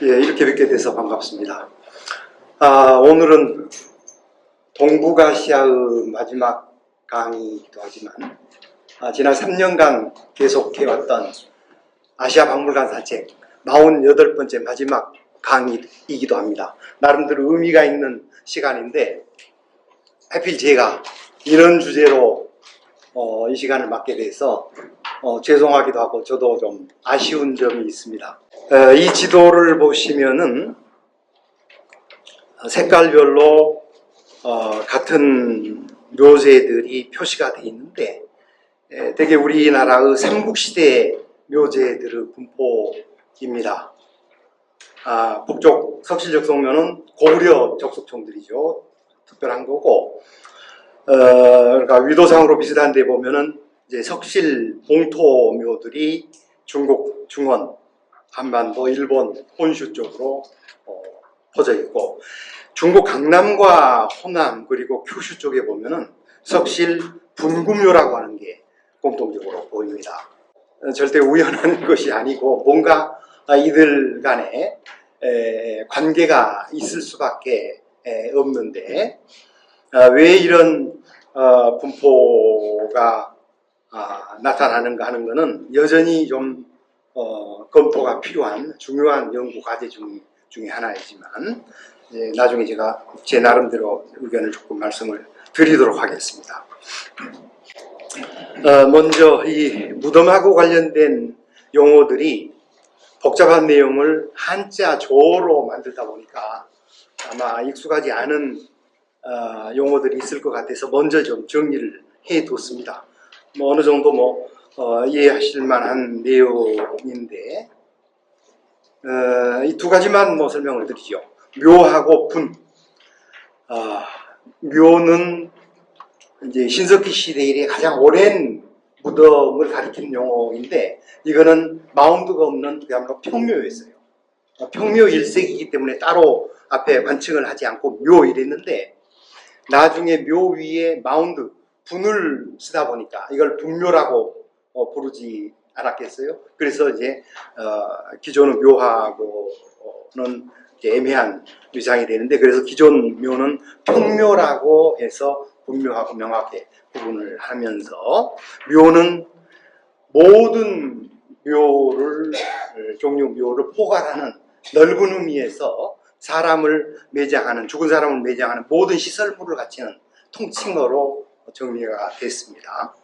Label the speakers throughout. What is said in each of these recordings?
Speaker 1: 예, 이렇게 뵙게 돼서 반갑습니다. 오늘은 동북아시아의 마지막 강의이기도 하지만 지난 3년간 계속해왔던 아시아 박물관 산책 48번째 마지막 강의이기도 합니다. 나름대로 의미가 있는 시간인데 하필 제가 이런 주제로 이 시간을 맡게 돼서 죄송하기도 하고 저도 좀 아쉬운 점이 있습니다. 이 지도를 보시면은 색깔별로 같은 묘제들이 표시가 되어 있는데 대개 우리나라의 삼국시대 묘제들의 분포입니다. 북쪽 석실적 성묘는 고구려 적석총들이죠. 특별한 거고, 그러니까 위도상으로 비슷한 데 보면은 이제 석실 봉토묘들이 중국, 중원, 한반도, 일본, 혼슈 쪽으로 퍼져 있고, 중국 강남과 호남 그리고 큐슈 쪽에 보면은 석실 분구묘라고 하는 게 공통적으로 보입니다. 절대 우연한 것이 아니고 뭔가 이들 간에 관계가 있을 수밖에 없는데 왜 이런 분포가 나타나는가 하는 것은 여전히 좀 검토가 필요한 중요한 연구 과제 중에 하나이지만 나중에 제가 제 나름대로 의견을 조금 말씀을 드리도록 하겠습니다. 먼저 이 무덤하고 관련된 용어들이 복잡한 내용을 한자 조어로 만들다 보니까 아마 익숙하지 않은 용어들이 있을 것 같아서 먼저 좀 정리를 해뒀습니다. 어느 정도 이해하실 만한 내용인데 이 두 가지만 설명을 드리죠. 묘하고 분. 묘는 이제 신석기 시대 이래 가장 오랜 무덤을 가리키는 용어인데 이거는 마운드가 없는 그야말로 평묘였어요. 평묘 일색이기 때문에 따로 앞에 관칭을 하지 않고 묘 이랬는데 나중에 묘 위에 마운드, 분을 쓰다 보니까 이걸 분묘라고 부르지 않았겠어요? 그래서 이제 기존의 묘하고는 이제 애매한 위상이 되는데 그래서 기존 묘는 평묘라고 해서 분묘하고 명확하게 구분을 하면서 묘는 모든 묘를 종류 묘를 포괄하는 넓은 의미에서 사람을 매장하는 죽은 사람을 매장하는 모든 시설물을 갖추는 통칭어로 정리가 됐습니다.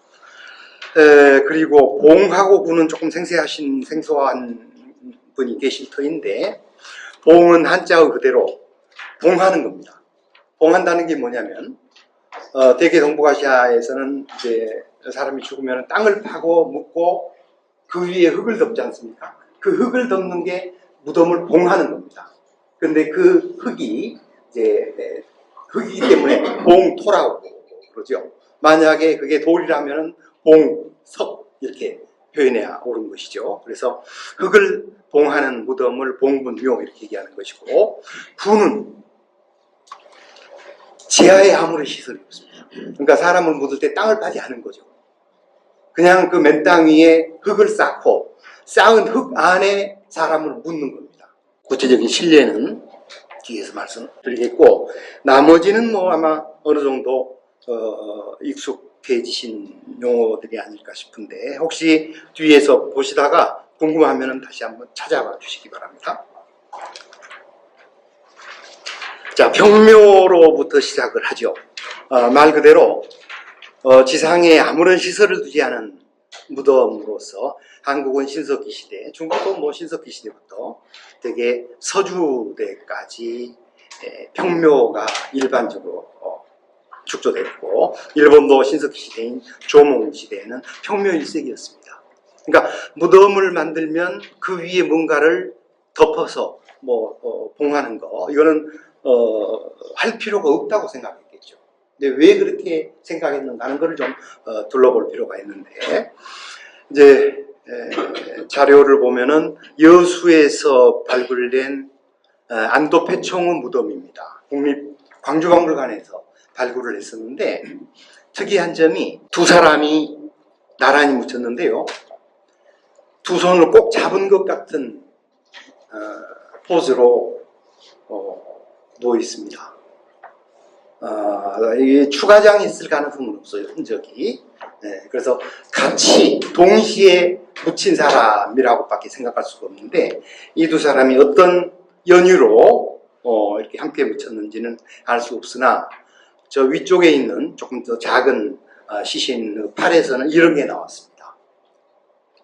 Speaker 1: 그리고 봉하고 구는 조금 생소한 분이 계실 터인데 봉은 한자어 그대로 봉하는 겁니다. 봉한다는 게 뭐냐면 대개 동북아시아에서는 이제 사람이 죽으면 땅을 파고 묻고 그 위에 흙을 덮지 않습니까? 그 흙을 덮는 게 무덤을 봉하는 겁니다. 근데 그 흙이 이제 흙이기 때문에 봉토라고 그러죠. 만약에 그게 돌이라면 봉석 이렇게 표현해야 옳은 것이죠. 그래서 흙을 봉하는 무덤을 봉분묘 이렇게 얘기하는 것이고 구는 지하에 아무런 시설이 없습니다. 그러니까 사람을 묻을 때 땅을 파지 않은 거죠. 그냥 그 맨 땅 위에 흙을 쌓고 쌓은 흙 안에 사람을 묻는 겁니다. 구체적인 신뢰는 뒤에서 말씀드리겠고 나머지는 아마 어느 정도 익숙해지신 용어들이 아닐까 싶은데 혹시 뒤에서 보시다가 궁금하면 다시 한번 찾아봐 주시기 바랍니다. 자, 평묘로부터 시작을 하죠. 말 그대로 지상에 아무런 시설을 두지 않은 무덤으로서 한국은 신석기 시대, 중국도 신석기 시대부터 되게 서주대까지 평묘가 일반적으로 축조됐고 일본도 신석기 시대인 조몽 시대에는 평묘 일색이었습니다. 그러니까 무덤을 만들면 그 위에 뭔가를 덮어서 봉하는 거 이거는 할 필요가 없다고 생각했겠죠. 근데 왜 그렇게 생각했는가 하는 것을 좀 둘러볼 필요가 있는데 이제 자료를 보면은 여수에서 발굴된 안도 패총의 무덤입니다. 국립광주박물관에서 발굴을 했었는데 특이한 점이 두 사람이 나란히 묻혔는데요. 두 손을 꼭 잡은 것 같은 포즈로 누워 있습니다. 이게 추가장이 있을 가능성은 없어요. 흔적이. 네, 그래서 같이 동시에 묻힌 사람이라고밖에 생각할 수가 없는데 이 두 사람이 어떤 연유로 이렇게 함께 묻혔는지는 알 수 없으나 저 위쪽에 있는 조금 더 작은 시신 팔에서는 이런 게 나왔습니다.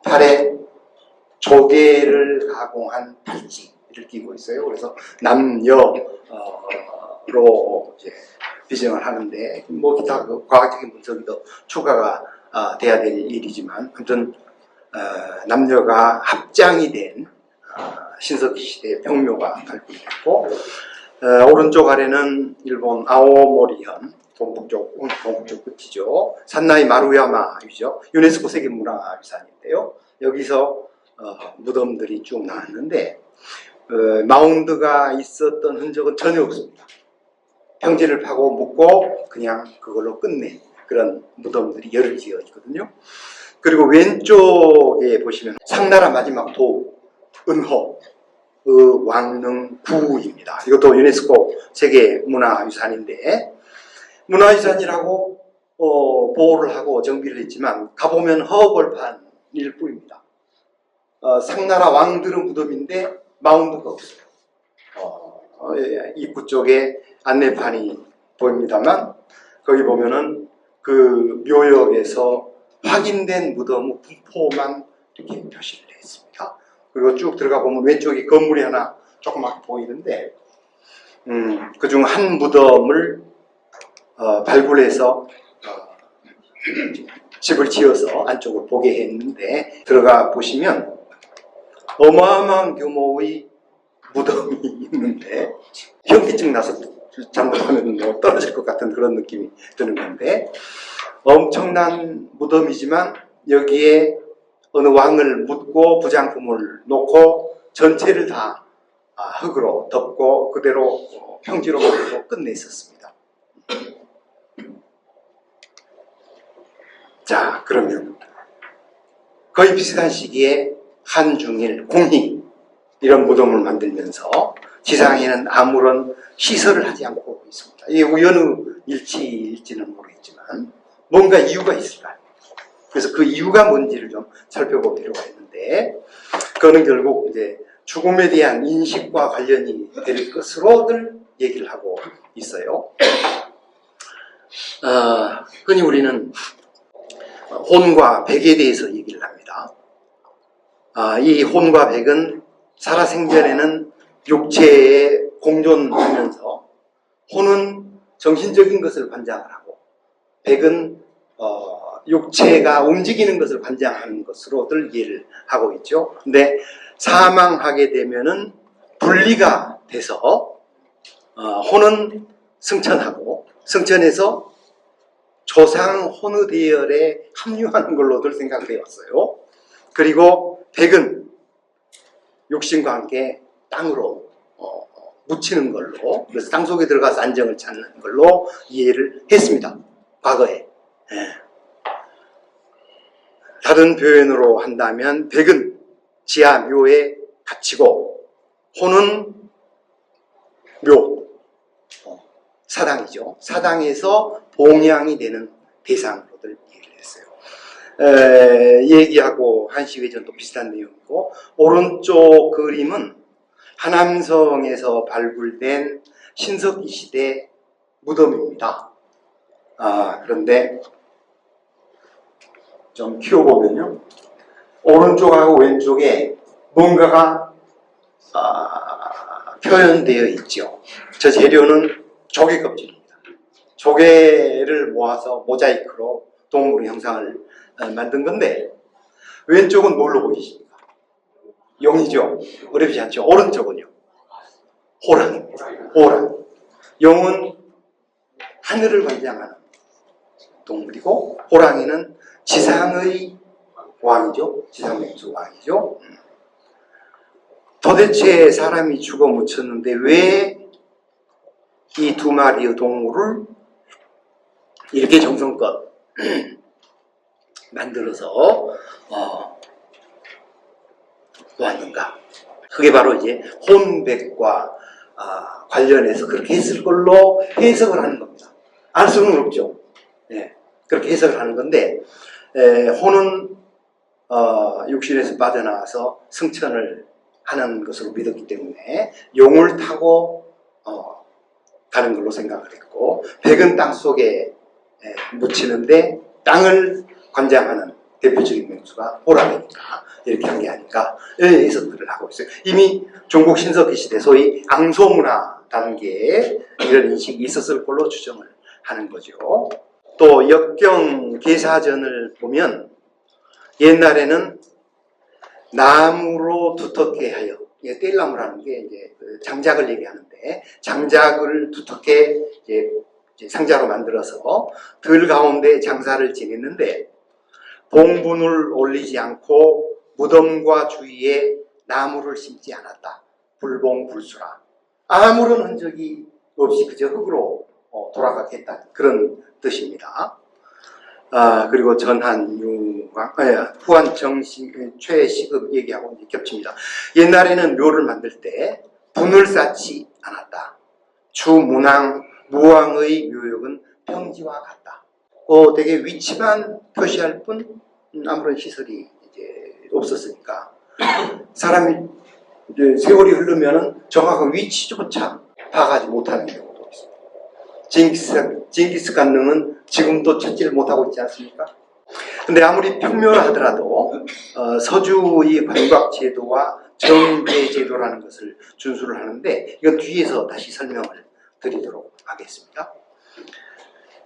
Speaker 1: 팔에 조개를 가공한 팔찌를 끼고 있어요. 그래서 남녀로 이제 비정을 하는데 뭐 기타 그 과학적인 분석이 더 추가가 돼야 될 일이지만 아무튼 남녀가 합장이 된 신석기 시대의 병묘가 발굴됐고 오른쪽 아래는 일본 아오모리현 동북쪽 끝이죠. 산나이 마루야마유죠. 유네스코 세계문화유산인데요. 여기서 무덤들이 쭉 나왔는데 마운드가 있었던 흔적은 전혀 없습니다. 평지를 파고 묻고 그냥 그걸로 끝낸 그런 무덤들이 열을 지어 있거든요. 그리고 왼쪽에 보시면 상나라 마지막 도 은호 왕릉구입니다. 이것도 유네스코 세계문화유산인데 문화유산이라고 보호를 하고 정비를 했지만 가보면 허벌판일 뿐입니다. 상나라 왕들의 무덤인데 마운드가 없어요. 입구 쪽에 안내판이 보입니다만 거기 보면은 그 묘역에서 확인된 무덤의 분포만 이렇게 표시를 되어 있습니다. 그리고 쭉 들어가 보면 왼쪽에 건물이 하나 조그맣게 보이는데 그중 한 무덤을 발굴해서 집을 지어서 안쪽을 보게 했는데 들어가 보시면 어마어마한 규모의 무덤이 있는데 현기증 나서 잘못하면 떨어질 것 같은 그런 느낌이 드는 건데 엄청난 무덤이지만 여기에 어느 왕을 묻고 부장품을 놓고 전체를 다 흙으로 덮고 그대로 평지로 만들고 끝냈었습니다. 자, 그러면 거의 비슷한 시기에 한중일, 공희 이런 무덤을 만들면서 지상에는 아무런 시설을 하지 않고 있습니다. 이게 우연의 일치일지는 모르겠지만 뭔가 이유가 있을까요? 그래서 그 이유가 뭔지를 좀 살펴볼 필요가 있는데 그거는 결국 이제 죽음에 대한 인식과 관련이 될 것으로들 얘기를 하고 있어요. 흔히 우리는 혼과 백에 대해서 얘기를 합니다. 이 혼과 백은 살아생전에는 육체에 공존하면서 혼은 정신적인 것을 관장을 하고 백은 육체가 움직이는 것을 관장하는 것으로들 이해를 하고 있죠. 근데 사망하게 되면은 분리가 돼서 혼은 승천하고 승천해서 조상 혼의 대열에 합류하는 걸로들 생각해 왔어요. 그리고 백은 육신과 함께 땅으로 묻히는 걸로, 그래서 땅 속에 들어가서 안정을 찾는 걸로 이해를 했습니다. 과거에. 다른 표현으로 한다면 백은 지하 묘에 갇히고 혼은 묘, 사당이죠. 사당에서 봉양이 되는 대상으로들 얘기를 했어요. 얘기하고 한시회전도 비슷한 내용이고 오른쪽 그림은 하남성에서 발굴된 신석기 시대 무덤입니다. 그런데 좀 키워보면요. 오른쪽하고 왼쪽에 뭔가가 표현되어 있죠. 저 재료는 조개 껍질입니다. 조개를 모아서 모자이크로 동물의 형상을 만든 건데 왼쪽은 뭘로 보이십니까? 용이죠. 어렵지 않죠. 오른쪽은요. 호랑입니다. 호랑. 용은 하늘을 관장하는 동물이고 호랑이는 지상의 왕이죠. 지상명수 왕이죠. 도대체 사람이 죽어 묻혔는데 왜 이 두 마리의 동물을 이렇게 정성껏 만들어서 왔는가? 그게 바로 이제 혼백과 관련해서 그렇게 했을 걸로 해석을 하는 겁니다. 알 수는 없죠. 예, 그렇게 해석을 하는 건데, 혼은 육신에서 빠져나와서 승천을 하는 것으로 믿었기 때문에 용을 타고 가는 걸로 생각을 했고, 백은 땅 속에 묻히는데 땅을 관장하는 대표적인 명수가 호라베니까 이렇게 한 게 아닌가 이런 해석들을 하고 있어요. 이미 중국 신석기 시대 소위 앙소문화 단계에 이런 인식이 있었을 걸로 추정을 하는 거죠. 또 역경 계사전을 보면 옛날에는 나무로 두텁게 하여, 뗄나무라는 게 이제 장작을 얘기하는데, 장작을 두텁게 이제 상자로 만들어서 들 가운데 장사를 지냈는데, 봉분을 올리지 않고 무덤과 주위에 나무를 심지 않았다. 불봉불수라. 아무런 흔적이 없이 그저 흙으로 돌아가겠다. 그런 뜻입니다. 그리고 전한유광, 후한정식, 최시급 얘기하고 겹칩니다. 옛날에는 묘를 만들 때 분을 쌓지 않았다. 주문왕, 무왕의 묘역은 평지와 같다. 되게 위치만 표시할 뿐 아무런 시설이 이제 없었으니까 사람이 이제 세월이 흐르면은 정확한 위치조차 파악하지 못하는 경우도 있습니다. 징기스칸 능은 지금도 찾지를 못하고 있지 않습니까? 근데 아무리 평묘를 하더라도 서주의 관곽제도와 정제제도라는 것을 준수를 하는데, 이건 뒤에서 다시 설명을 드리도록 하겠습니다.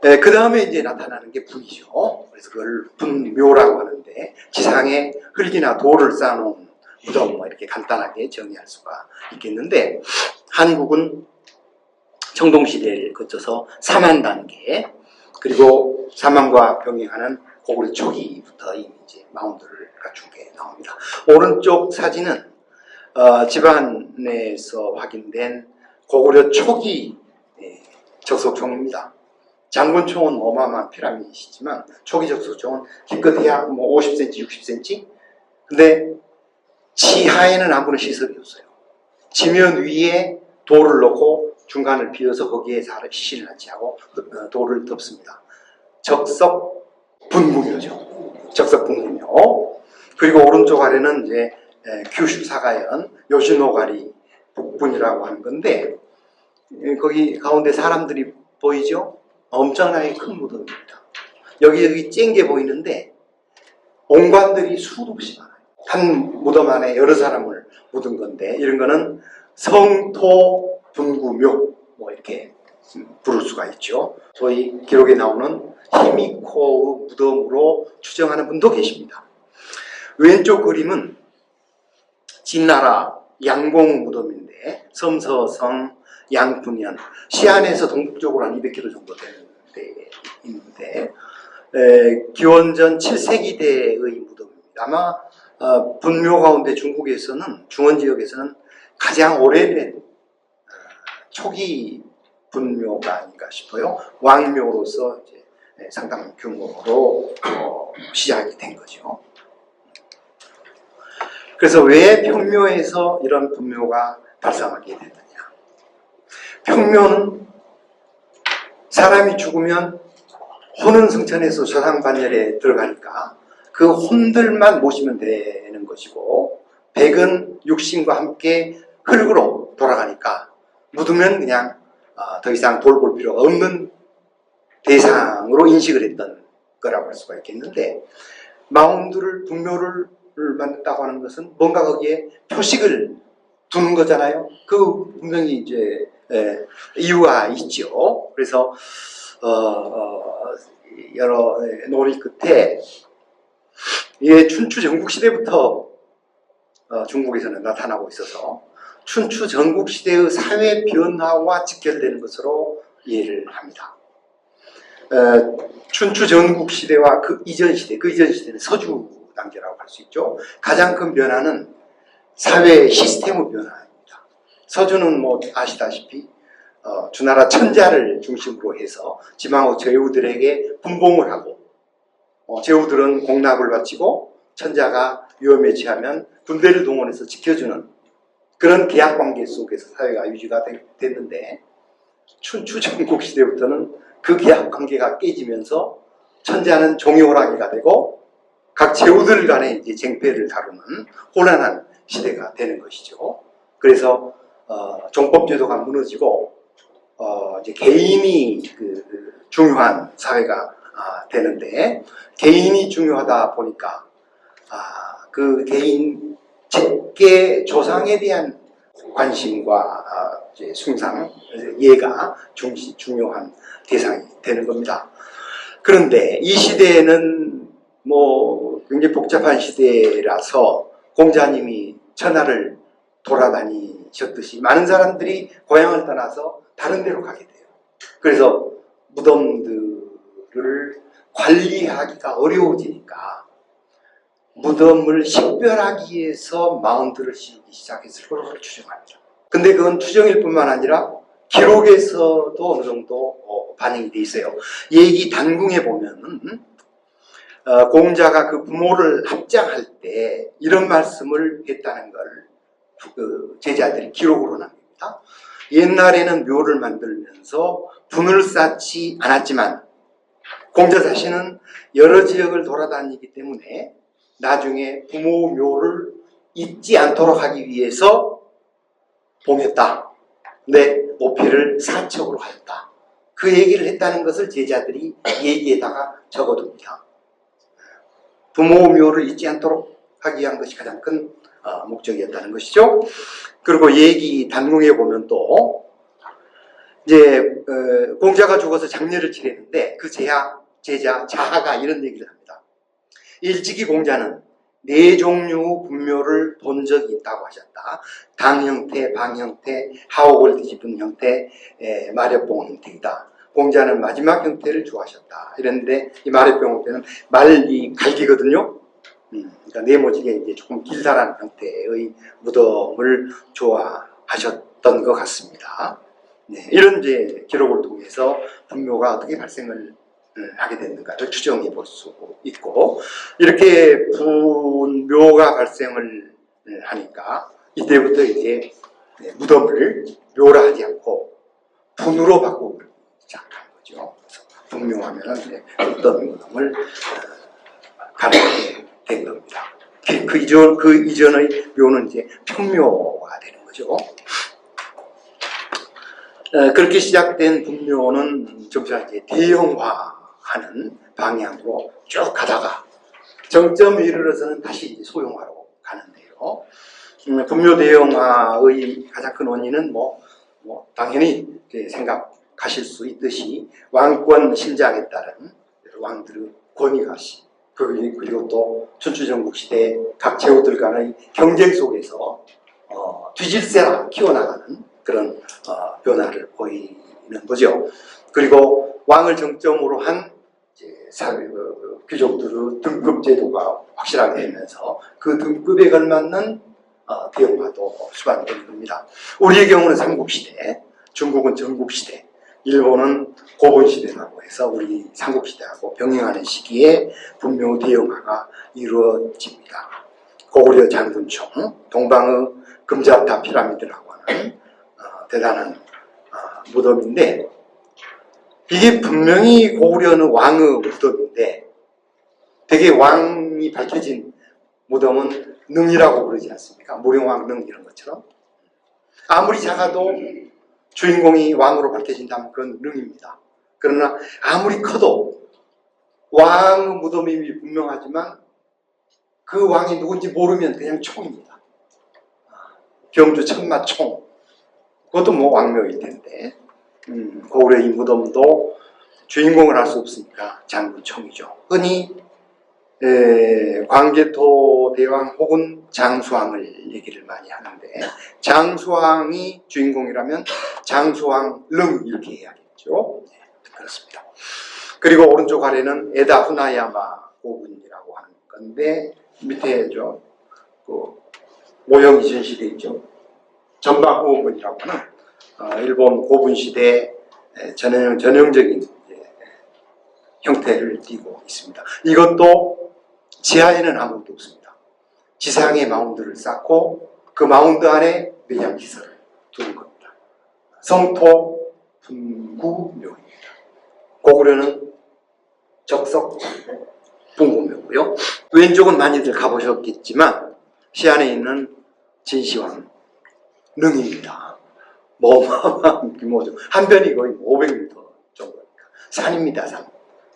Speaker 1: 그 다음에 이제 나타나는 게 분이죠. 그래서 그걸 분묘라고 하는데, 지상에 흙이나 돌을 쌓아놓은 무덤, 이렇게 간단하게 정의할 수가 있겠는데, 한국은 청동시대를 거쳐서 사만 단계, 그리고 사만과 병행하는 고구려 초기부터 이제 마운드를 갖춘 게 나옵니다. 오른쪽 사진은 집안에서 확인된 고구려 초기 적석총입니다. 장군총은 어마어마한 피라미드이지만 초기 적석총은 기껏해야 50cm, 60cm. 근데 지하에는 아무런 시설이 없어요. 지면 위에 돌을 넣고 중간을 비워서 거기에 시신을 안치하고 돌을 덮습니다. 적석 분무묘죠. 적석 분무묘. 그리고 오른쪽 아래는 이제 규슈 사가현 요시노가리 북분이라고 하는 건데, 거기 가운데 사람들이 보이죠? 엄청나게 큰 무덤입니다. 여기 쨍게 보이는데 옹관들이 수도 없이 많아요. 한 무덤 안에 여러 사람을 묻은 건데, 이런 거는 성토 분구묘 이렇게 부를 수가 있죠. 소위 기록에 나오는 히미코의 무덤으로 추정하는 분도 계십니다. 왼쪽 그림은 진나라 양공 무덤인데, 섬서성 양분현, 시안에서 동북쪽으로 한 200km 정도 되는 데에 있는데, 기원전 7세기대의 무덤입니다. 아마 분묘 가운데 중국에서는, 중원 지역에서는 가장 오래된 초기 분묘가 아닌가 싶어요. 왕묘로서 이제 상당한 규모로 시작이 된 거죠. 그래서 왜 평묘에서 이런 분묘가 발생하게 됐느냐? 평묘는 사람이 죽으면 혼은 승천해서 조상반열에 들어가니까 그 혼들만 모시면 되는 것이고, 백은 육신과 함께 흙으로 돌아가니까 묻으면 그냥 더 이상 돌볼 필요가 없는 대상으로 인식을 했던 거라고 할 수가 있겠는데, 마운드를, 분묘를 만든다고 하는 것은 뭔가 거기에 표식을 두는 거잖아요. 그 분명히 이제 이유가 있죠. 그래서 여러 논의 끝에 이게 춘추 전국시대부터 중국에서는 나타나고 있어서 춘추 전국시대의 사회 변화와 직결되는 것으로 이해를 합니다. 춘추 전국시대와 그 이전 시대는 서주 단계라고 할 수 있죠. 가장 큰 변화는 사회 시스템의 변화입니다. 서주는 아시다시피 주나라 천자를 중심으로 해서 지방의 제후들에게 분봉을 하고, 제후들은 공납을 바치고 천자가 위험에 처하면 군대를 동원해서 지켜주는 그런 계약 관계 속에서 사회가 유지가 됐는데 춘추 전국 시대부터는 그 계약 관계가 깨지면서 천자는 종이호랑이가 되고 각 제후들 간의 이제 쟁패를 다루는 혼란한 시대가 되는 것이죠. 그래서 종법제도가 무너지고 이제 개인이 중요한 사회가 되는데, 개인이 중요하다 보니까 그 개인 직계 조상에 대한 관심과 이제 숭상, 예가 중요한 대상이 되는 겁니다. 그런데 이 시대에는 뭐 굉장히 복잡한 시대라서 공자님이 천하를 돌아다니셨듯이 많은 사람들이 고향을 떠나서 다른 데로 가게 돼요. 그래서 무덤들을 관리하기가 어려워지니까 무덤을 식별하기 위해서 마운드를 씌우기 시작했을 것으로 추정합니다. 근데 그건 추정일 뿐만 아니라 기록에서도 어느 정도 반영이 돼 있어요. 얘기 단궁에 보면은 공자가 그 부모를 합장할 때 이런 말씀을 했다는 걸 제자들이 기록으로 남깁니다. 옛날에는 묘를 만들면서 분을 쌓지 않았지만 공자 자신은 여러 지역을 돌아다니기 때문에 나중에 부모 묘를 잊지 않도록 하기 위해서 봉했다. 내 모피를 사척으로 하였다. 그 얘기를 했다는 것을 제자들이 얘기에다가 적어둡니다. 부모 묘를 잊지 않도록 하기 위한 것이 가장 큰 목적이었다는 것이죠. 그리고 얘기 단궁에 보면 또 이제 공자가 죽어서 장례를 치렀는데 그 제자 자하가 이런 얘기를 합니다. 일찍이 공자는 4종류 분묘를 본 적이 있다고 하셨다. 당 형태, 방 형태, 하옥을 뒤집은 형태, 마렵봉 형태이다. 공자는 마지막 형태를 좋아하셨다. 이랬는데 이 마렵봉 형태는 말이 갈기거든요. 그러니까 네모지게 이제 조금 길다란 형태의 무덤을 좋아하셨던 것 같습니다. 네, 이런 이제 기록을 통해서 분묘가 어떻게 발생을 하게 됐는가를 추정해 볼 수 있고, 이렇게 분묘가 발생을 하니까 이때부터 이제 무덤을 묘라하지 않고 분으로 바꾸기 시작한 거죠. 그래서 분묘하면 이제 어떤 무덤을 가리게 된 겁니다. 그 이전의 묘는 이제 평묘가 되는 거죠. 그렇게 시작된 분묘는 점차 이제 대형화하는 방향으로 쭉 가다가 정점에 이르러서는 다시 이제 소형화로 가는데요. 분묘 대형화의 가장 큰 원인은 당연히 생각하실 수 있듯이 왕권 신장에 따른 왕들의 권위가시, 그리고 또 춘추전국 시대 각 제후들 간의 경쟁 속에서 뒤질세라 키워나가는 그런 변화를 보이는 거죠. 그리고 왕을 정점으로 한 귀족들의 등급 제도가 확실하게 되면서 그 등급에 걸맞는 대형화도 수반되는 겁니다. 우리의 경우는 삼국시대, 중국은 전국시대, 일본은 고분시대라고 해서 우리 삼국시대하고 병행하는 시기에 분묘 대형화가 이루어집니다. 고구려 장군총, 동방의 금자탑 피라미드라고 하는 대단한 무덤인데, 이게 분명히 고구려는 왕의 무덤인데 되게 왕이 밝혀진 무덤은 능이라고 부르지 않습니까? 무령왕 능 이런 것처럼. 아무리 작아도 주인공이 왕으로 밝혀진다면 그건 능입니다. 그러나 아무리 커도 왕의 무덤임이 분명하지만 그 왕이 누군지 모르면 그냥 총입니다. 경주 천마총, 그것도 왕묘일 텐데, 고구려 이 무덤도 주인공을 알 수 없으니까 장군총이죠. 흔히 광개토 대왕 혹은 장수왕을 얘기를 많이 하는데, 장수왕이 주인공이라면 장수왕 릉 이렇게 해야겠죠. 네, 그렇습니다. 그리고 오른쪽 아래는 에다 후나야마 고분이라고 하는 건데, 밑에 모형 이전 시대 있죠. 전방후원군이라고 하는 일본 고분시대 전형적인 형태를 띠고 있습니다. 이것도 지하에는 아무것도 없습니다. 지상에 마운드를 쌓고 그 마운드 안에 매장 기설을 두는 겁니다. 성토 분구묘입니다. 고구려는 적석 분구묘고요. 왼쪽은 많이들 가보셨겠지만 시안에 있는 진시황 능입니다. 어마어마한 규모죠. 한 변이 거의 500m 정도니까 산입니다. 산.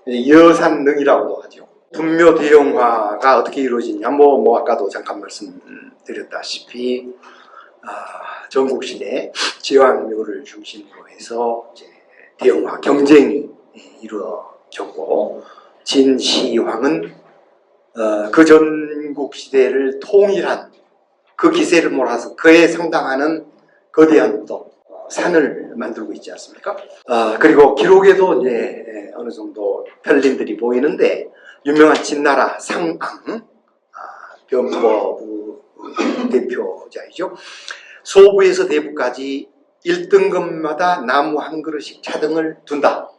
Speaker 1: 여산능이라고도 하죠. 분묘 대형화가 어떻게 이루어지냐, 아까도 잠깐 말씀드렸다시피 전국시대 지왕묘를 중심으로 해서 이제 대형화 경쟁이 이루어졌고, 진시황은 그 전국 시대를 통일한 그 기세를 몰아서 그에 상당하는 거대한 또 산을 만들고 있지 않습니까? 그리고 기록에도 이제 어느 정도 편린들이 보이는데, 유명한 진나라 상앙, 변법의 대표자이죠. 소부에서 대부까지 1등급마다 나무 한 그릇씩 차등을 둔다.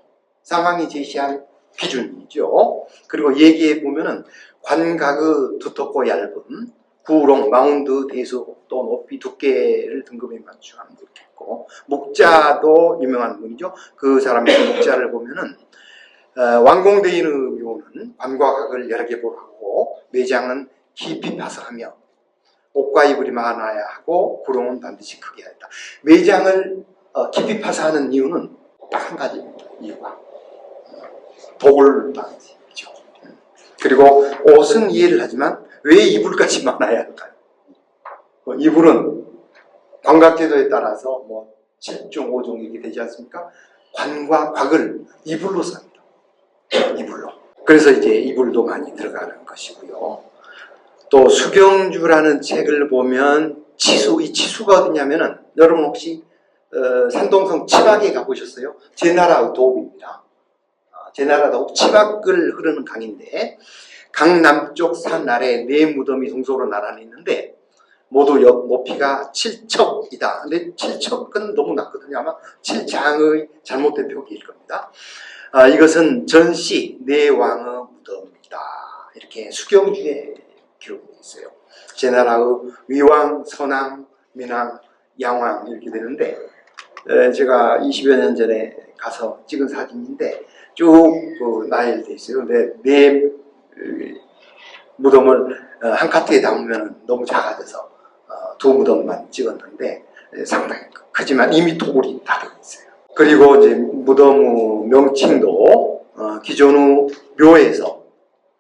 Speaker 1: 상황이 제시한 기준이죠. 그리고 얘기해 보면은 관각의 두텁고 얇음, 구롱, 마운드, 대수, 또 높이, 두께를 등급에 맞추면 이렇게 했고, 묵자도 유명한 분이죠. 그 사람의 묵자를 보면은 완공되어 있는 묘는 관과 각을 여러 개 보라고, 매장은 깊이 파서하며 옷과 이불이 많아야 하고 구롱은 반드시 크게 해야 한다. 매장을 깊이 파서 하는 이유는 딱 한 가지입니다. 이유가 독을 방지죠. 그리고 옷은 이해를 하지만 왜 이불까지 많아야 할까요? 이불은 광각제도에 따라서 7종, 5종 이렇게 되지 않습니까? 관과 곽을 이불로 삽니다. 이불로. 그래서 이제 이불도 많이 들어가는 것이고요. 또 수경주라는 책을 보면 이 치수가 어디냐면은, 여러분 혹시 산동성 치박에 가보셨어요? 제나라 도읍입니다. 제나라 도읍 치박을 흐르는 강인데, 강 남쪽 산 아래 네 무덤이 동서로 나란히 있는데 모두 높이가 7척이다. 근데 7척은 너무 낮거든요. 아마 7장의 잘못된 표기일 겁니다. 이것은 전씨 네 왕의 무덤이다. 이렇게 수경주에 기록되어 있어요. 제나라의 위왕, 선왕, 민왕, 양왕 이렇게 되는데, 제가 20여 년 전에 가서 찍은 사진인데 쭉 나열되어 있어요. 근데 네 무덤을 한 카트에 담으면 너무 작아져서 두 무덤만 찍었는데 상당히 크지만 이미 토굴이 다 되어 있어요. 그리고 이제 무덤의 명칭도 기존의 묘에서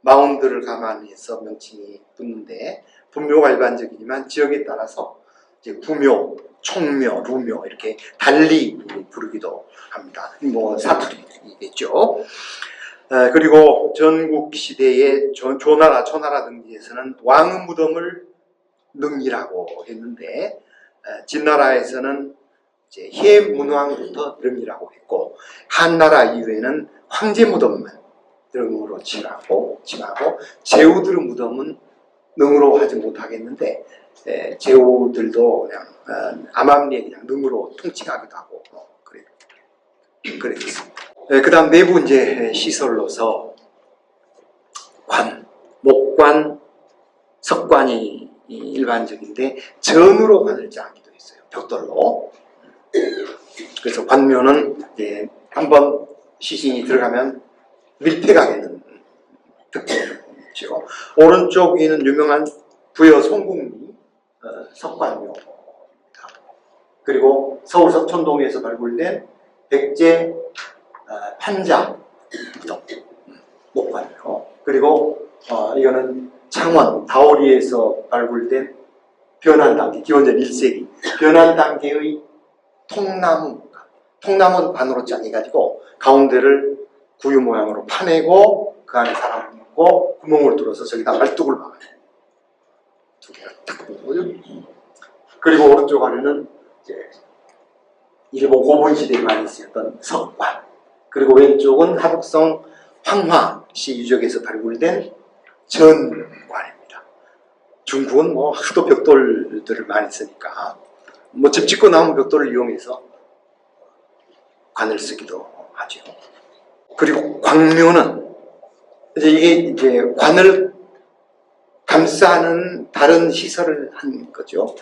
Speaker 1: 마운드를 감안히 해서 명칭이 붙는데, 분묘가 일반적이지만 지역에 따라서 이제 구묘, 총묘, 루묘 이렇게 달리 부르기도 합니다. 사투리겠죠. 그리고 전국 시대의 조나라, 초나라 등지에서는 왕의 무덤을 능이라고 했는데, 진나라에서는 이제 해문왕부터 능이라고 했고, 한나라 이후에는 황제 무덤만 능으로 칭하고, 제후들의 무덤은 능으로 하지 못하겠는데, 제후들도 그냥 암암리에 그냥 능으로 통칭하기도 하고 그랬습니다. 그 다음 내부 이제 시설로서 목관, 석관이 일반적인데 전으로 관을 짜기도 했어요. 벽돌로. 그래서 관묘는 이제 한번 시신이 들어가면 밀폐가 되는 특징이죠. 오른쪽 위는 유명한 부여 송궁리 석관묘입니다. 그리고 서울 석촌동에서 발굴된 백제 판자 목관묘. 그리고 이거는 창원 다오리에서 발굴된 변환단계, 기원전 1세기 변환단계의 통나무 반으로 짜내가지고 가운데를 구유 모양으로 파내고 그 안에 사람을 넣고 구멍을 뚫어서 저기다 말뚝을 박아요. 두 개가 딱 보고요. 그리고 오른쪽 안에는 이제 일본 고분 시대에 많이 쓰였던 석관, 그리고 왼쪽은 하북성 황화시 유적에서 발굴된 전관입니다. 중국은 하도 벽돌들을 많이 쓰니까 집 짓고 남은 벽돌을 이용해서 관을 쓰기도 하죠. 그리고 광묘는 이게 관을 감싸는 다른 시설을 한 거죠.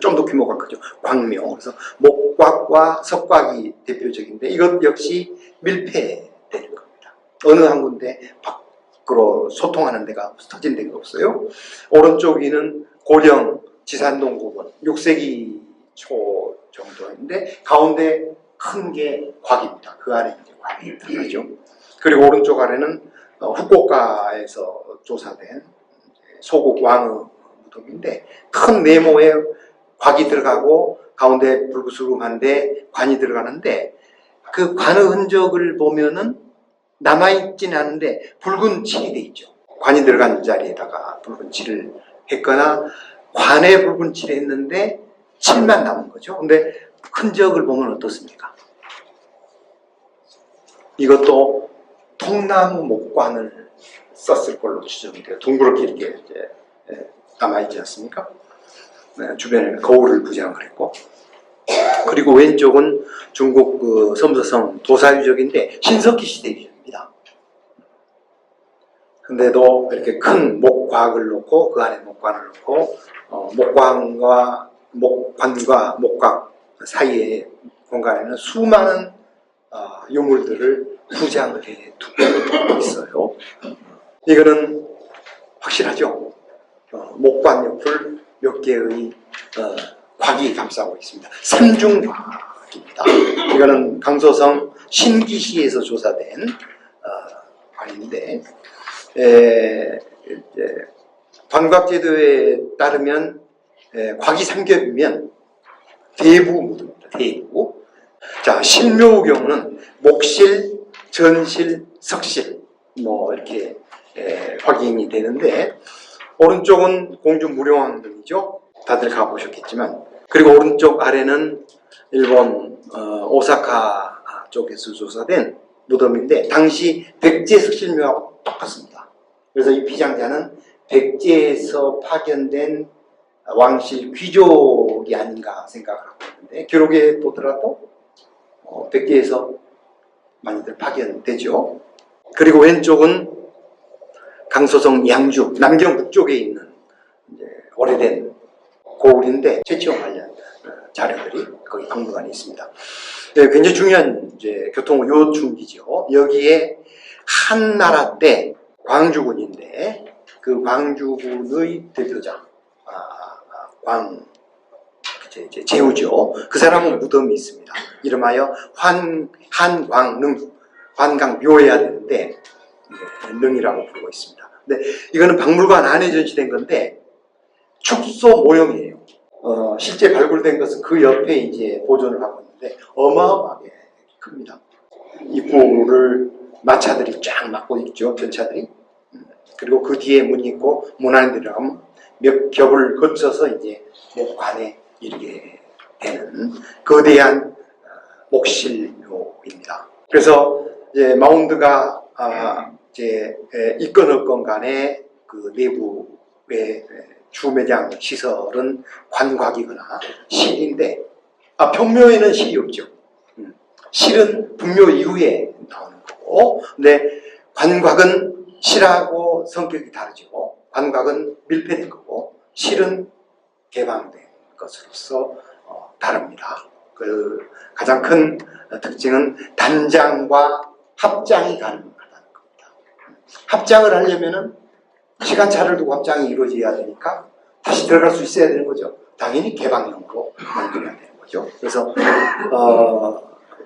Speaker 1: 좀 더 규모가 크죠. 광묘. 그래서 목곽과 석곽이 대표적인데 이것 역시 밀폐되는 겁니다. 어느 한 군데 밖으로 소통하는 데가 터진 데가 없어요. 오른쪽 위는 고령 지산동 부분 6세기 초 정도인데 가운데 큰 게 곽입니다. 그 안에 이제 곽이 들어가죠. 그리고 오른쪽 아래는 후쿠오카에서 조사된 소국 왕의 무덤인데 큰 네모에 곽이 들어가고 가운데 불구스름한데 관이 들어가는데 그 관의 흔적을 보면은 남아있진 않은데 붉은 칠이 돼 있죠. 관이 들어간 자리에다가 붉은 칠을 했거나 관에 붉은 칠을 했는데 칠만 남은 거죠. 근데 흔적을 보면 어떻습니까? 이것도 통나무 목관을 썼을 걸로 추정이 돼요. 둥그렇게 이렇게 이제 남아있지 않습니까? 네, 주변에 거울을 부장을 했고, 그리고 왼쪽은 중국 그 섬서성 도사유적인데 신석기 시대 유적입니다. 근데도 이렇게 큰 목곽을 놓고 그 안에 목관을 놓고 목관과 목곽 사이의 공간에는 수많은 유물들을 부장을 해 두고 있어요. 이거는 확실하죠. 목관 옆을 몇 개의 곽이 감싸고 있습니다. 삼중곽입니다. 이거는 강서성 신기시에서 조사된 곽인데 관곽제도에 따르면 곽이 삼겹이면 대부 묻습니다. 대부. 자, 실묘의 경우는 목실, 전실, 석실 뭐 이렇게 확인이 되는데 오른쪽은 공주 무령왕릉이죠. 다들 가보셨겠지만 그리고 오른쪽 아래는 일본 오사카 쪽에서 조사된 무덤인데 당시 백제 석실묘하고 똑같습니다. 그래서 이 피장자는 백제에서 파견된 왕실 귀족이 아닌가 생각을 하고 있는데 기록에 보더라도 백제에서 많이들 파견되죠. 그리고 왼쪽은 강서성 양주 남경 북쪽에 있는 이제 오래된 고을인데 최치원 관련 자료들이 거기 박물관에 있습니다. 네, 굉장히 중요한 이제 교통 요충지죠. 여기에 한나라 때 광주군인데 그 광주군의 대표자 제후죠. 그 사람은 무덤이 있습니다. 이름하여 한광릉, 관광묘해야 되는데 능이라고 부르고 있습니다. 근데 이거는 박물관 안에 전시된 건데 축소 모형이에요. 실제 발굴된 것은 그 옆에 이제 보존을 하고 있는데 어마어마하게 큽니다. 입구를 마차들이 쫙 막고 있죠. 전차들이. 그리고 그 뒤에 문이 있고 문 안에 들어가면 몇 겹을 거쳐서 이제 관에 이르게 되는 거대한 목실묘입니다. 그래서 이제 마운드가 이제 있건 없건 간에 그 내부의 주매장 시설은 관곽이거나 실인데 평묘에는 실이 없죠. 실은 분묘 이후에 나오는 거고, 근데 관곽은 실하고 성격이 다르죠. 관곽은 밀폐된 거고 실은 개방된 것으로서 다릅니다. 그 가장 큰 특징은 단장과 합장이 가능하다는 겁니다. 합장을 하려면은 시간차를 두고 합장이 이루어져야 되니까 다시 들어갈 수 있어야 되는 거죠. 당연히 개방형으로 만들어야 되는 거죠. 그래서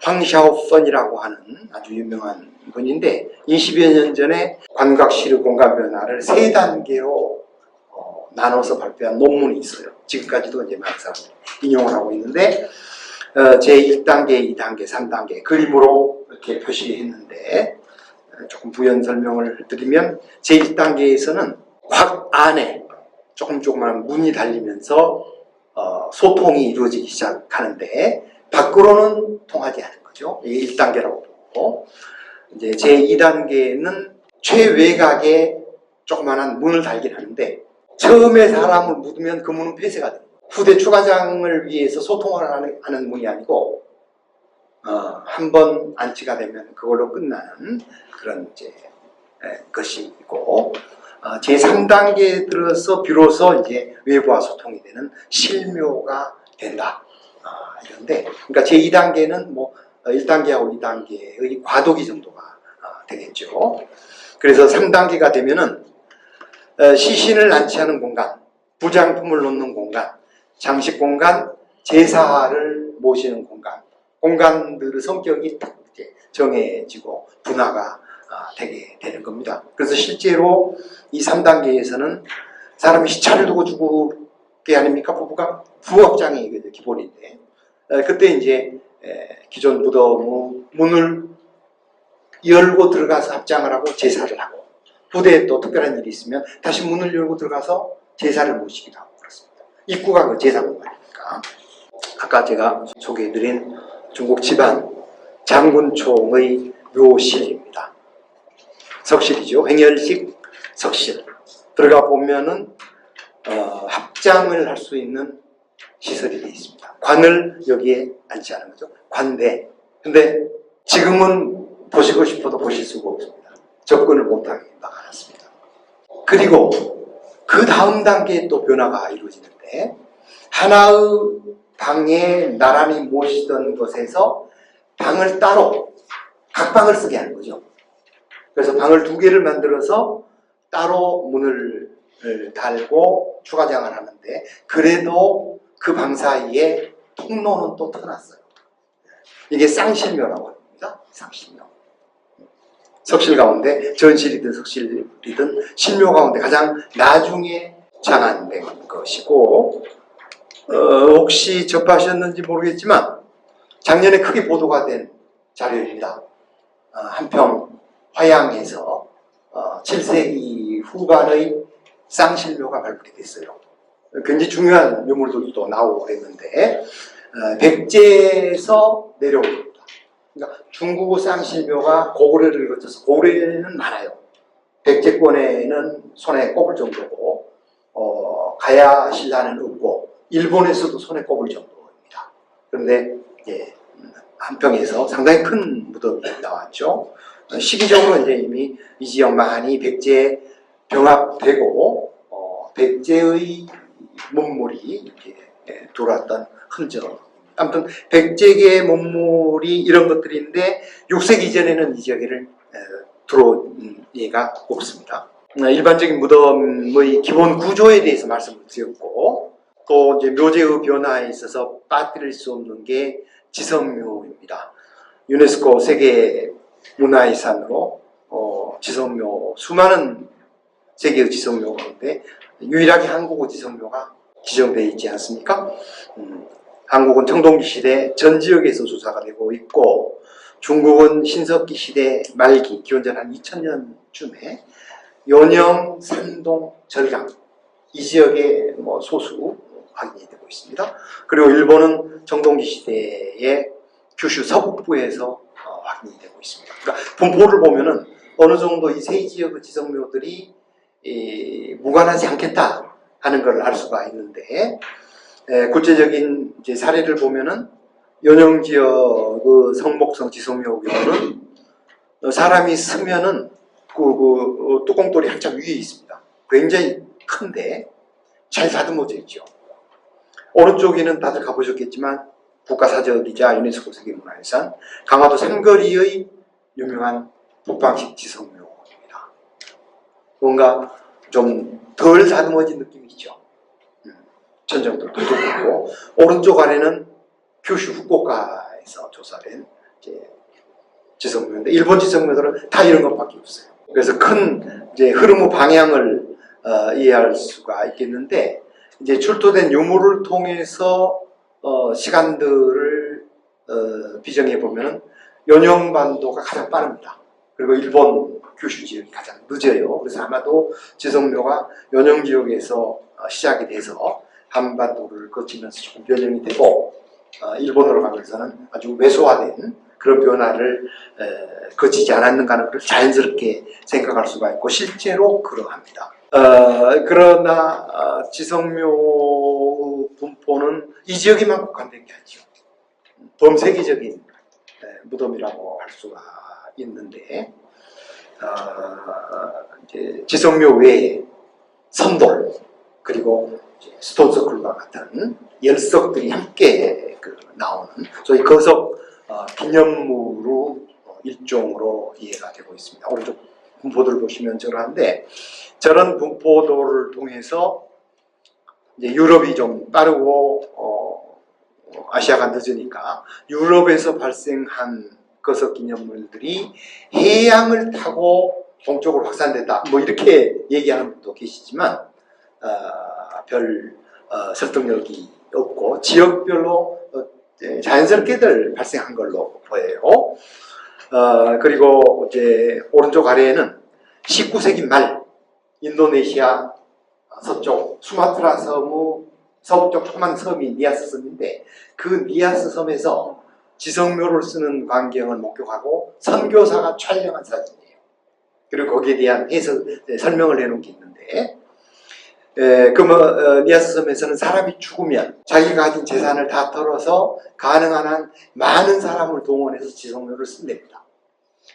Speaker 1: 황샤오펀이라고 하는 아주 유명한 분인데 20여 년 전에 관곽실의 공간 변화를 3단계로 나눠서 발표한 논문이 있어요. 지금까지도 이제 많은 사람들이 인용을 하고 있는데 제1단계, 2단계, 3단계 그림으로 이렇게 표시했는데 조금 부연 설명을 드리면 제1단계에서는 곽 안에 조그마한 문이 달리면서 소통이 이루어지기 시작하는데 밖으로는 통하지 않은 거죠. 이게 1단계라고 보고 이제 제2단계는 최외곽에 조그마한 문을 달긴 하는데 처음에 사람을 묻으면 그 문은 폐쇄가 됩니다. 후대 추가장을 위해서 소통을 하는 문이 아니고 한 번 안치가 되면 그걸로 끝나는 그런 이제 것이 있고 제3단계에 들어서 비로소 이제 외부와 소통이 되는 실묘가 된다. 이런데, 그러니까 제2단계는 뭐 1단계하고 2단계의 과도기 정도가 되겠죠. 그래서 3단계가 되면은 시신을 안치하는 공간, 부장품을 놓는 공간, 장식 공간, 제사를 모시는 공간, 공간들의 성격이 딱 이제 정해지고 분화가 되게 되는 겁니다. 그래서 실제로 이 3단계에서는 사람이 시차를 두고 죽게 아닙니까? 부부가 부업장이 기본인데, 그때 이제 기존 무덤의 문을 열고 들어가서 합장을 하고 제사를 하고, 부대에 또 특별한 일이 있으면 다시 문을 열고 들어가서 제사를 모시기도 하고 그렇습니다. 입구가 그 제사 공간이니까. 아까 제가 소개해드린 중국 집안 장군총의 묘실입니다. 석실이죠. 횡열식 석실. 들어가 보면은 합장을 할 수 있는 시설이 되어 있습니다. 관을 여기에 안치하는 거죠. 관대. 근데 지금은 보시고 싶어도 보실 수가 없습니다. 접근을 못하게 막아놨습니다. 그리고 그 다음 단계에 또 변화가 이루어지는데, 하나의 방에 나란히 모시던 것에서 방을 따로 각 방을 쓰게 하는 거죠. 그래서 방을 2개를 만들어서 따로 문을 달고 추가장을 하는데, 그래도 그 방 사이에 통로는 또 터놨어요. 이게 쌍실묘라고 합니다. 쌍실묘. 석실 가운데, 전실이든 석실이든 실묘 가운데 가장 나중에 장안된 것이고, 혹시 접하셨는지 모르겠지만 작년에 크게 보도가 된 자료입니다. 한평 화양에서 7세기 후반의 쌍실묘가 발굴이 됐어요. 굉장히 중요한 유물들도 나오고 그랬는데, 백제에서 내려온 겁니다. 그러니까 중국의 쌍실묘가 고구려를 거쳐서, 고구려에는 많아요. 백제권에는 손에 꼽을 정도고, 가야 신라는 없고, 일본에서도 손에 꼽을 정도입니다. 그런데 한평에서 상당히 큰 무덤이 나왔죠. 시기적으로 이제 이미 이 지역 많이 백제에 병합되고 백제의 문물이 이렇게 돌았던 흔적. 아무튼 백제계의 문물이 이런 것들인데 6세기 이전에는 이 지역에를 들어온 예가 없습니다. 일반적인 무덤의 기본 구조에 대해서 말씀을 드렸고, 또 이제 묘제의 변화에 있어서 빠뜨릴 수 없는 게 지성묘입니다. 유네스코 세계 문화遺産으로 지성묘, 수많은 세계의 지성묘가 있는데 유일하게 한국의 지성묘가 지정되어 있지 않습니까? 한국은 청동기 시대 전 지역에서 조사가 되고 있고, 중국은 신석기 시대 말기, 기원전 한 2000년쯤에 연영, 산동, 절강 이 지역에 소수 확인이 되고 있습니다. 그리고 일본은 청동기 시대의 규슈 서북부에서 확인이 되고 있습니다. 그러니까 분포를 보면은 어느 정도 이 세 지역의 지성묘들이 무관하지 않겠다 하는 걸 알 수가 있는데, 구체적인 이제 사례를 보면은 연영 지역의 성목성 지성묘 경우는 사람이 쓰면은 그 뚜껑돌이 한참 위에 있습니다. 굉장히 큰데 잘 다듬어져 있죠. 오른쪽에는 다들 가보셨겠지만 국가사적이자 유네스코 세계문화유산 강화도 삼거리의 유명한 북방식 지성묘입니다. 뭔가 좀 덜 다듬어진 느낌이 있죠. 천정도 두껍고, 오른쪽 아래는 규슈 후쿠오카에서 조사된 지성묘인데, 일본 지성묘들은 다 이런 것밖에 없어요. 그래서 큰 이제 흐름의 방향을 이해할 수가 있겠는데, 이제 출토된 유물을 통해서 시간들을 비정해 보면은 연영반도가 가장 빠릅니다. 그리고 일본 규슈 지역이 가장 늦어요. 그래서 아마도 지성묘가 연영 지역에서 시작이 돼서 한반도를 거치면서 조금 변형이 되고, 일본으로 가면서는 아주 왜소화된 그런 변화를 거치지 않았는가 하는 것을 자연스럽게 생각할 수가 있고, 실제로 그러합니다. 그러나 지성묘 분포는 이 지역에만 국한된 게 아니죠. 범세계적인 무덤이라고 할 수가 있는데, 이제 지성묘 외에 선돌 그리고 스톤서클과 같은 열석들이 함께 나오는 소위 거석 기념물로 일종으로 이해가 되고 있습니다. 오른쪽 분포도를 보시면 저러한데 저런 분포도를 통해서 이제 유럽이 좀 빠르고 아시아가 늦으니까 유럽에서 발생한 거석 기념물들이 해양을 타고 동쪽으로 확산됐다. 뭐 이렇게 얘기하는 분도 계시지만 별 설득력이 없고 지역별로 자연스럽게들 발생한 걸로 보여요. 그리고 이제 오른쪽 아래에는 19세기 말 인도네시아 서쪽 수마트라 섬의 서북쪽 조그만 섬이 니아스 섬인데 그 니아스 섬에서 지성묘를 쓰는 광경을 목격하고 선교사가 촬영한 사진이에요. 그리고 거기에 대한 설명을 해놓은 게 있는데 니아스 섬에서는 사람이 죽으면 자기가 가진 재산을 다 털어서 가능한 한 많은 사람을 동원해서 지성묘를 쓴답니다.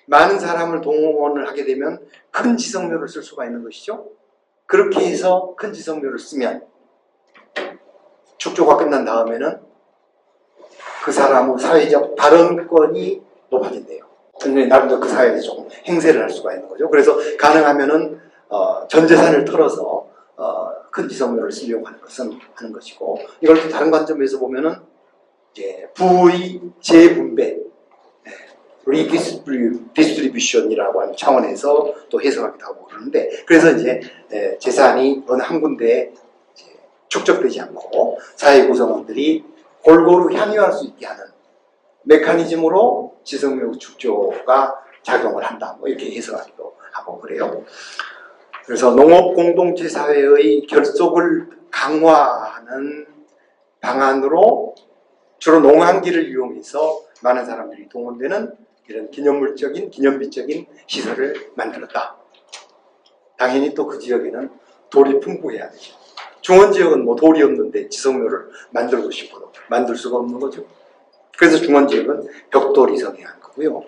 Speaker 1: 많은 사람을 동원을 하게 되면 큰 지성묘를 쓸 수가 있는 것이죠. 그렇게 해서 큰 지성묘를 쓰면 축조가 끝난 다음에는 그 사람의 사회적 발언권이 높아진대요. 근데 나름대로 그 사회에 조금 행세를 할 수가 있는 거죠. 그래서 가능하면은 전 재산을 털어서 큰 지성묘를 쓰려고 하는 것이고, 이걸 또 다른 관점에서 보면은 이제 부의 재분배, 리디스트리뷰션이라고 하는 차원에서 또 해석하기도 하고 그러는데, 그래서 이제 재산이 어느 한 군데에 축적되지 않고 사회 구성원들이 골고루 향유할 수 있게 하는 메커니즘으로 지성묘 축조가 작용을 한다. 뭐 이렇게 해석하기도 하고 그래요. 그래서 농업 공동체 사회의 결속을 강화하는 방안으로 주로 농한기를 이용해서 많은 사람들이 동원되는 이런 기념물적인, 기념비적인 시설을 만들었다. 당연히 또 그 지역에는 돌이 풍부해야 되죠. 중원 지역은 뭐 돌이 없는데 지성묘를 만들고 싶어도 만들 수가 없는 거죠. 그래서 중원 지역은 벽돌이 성행한 거고요.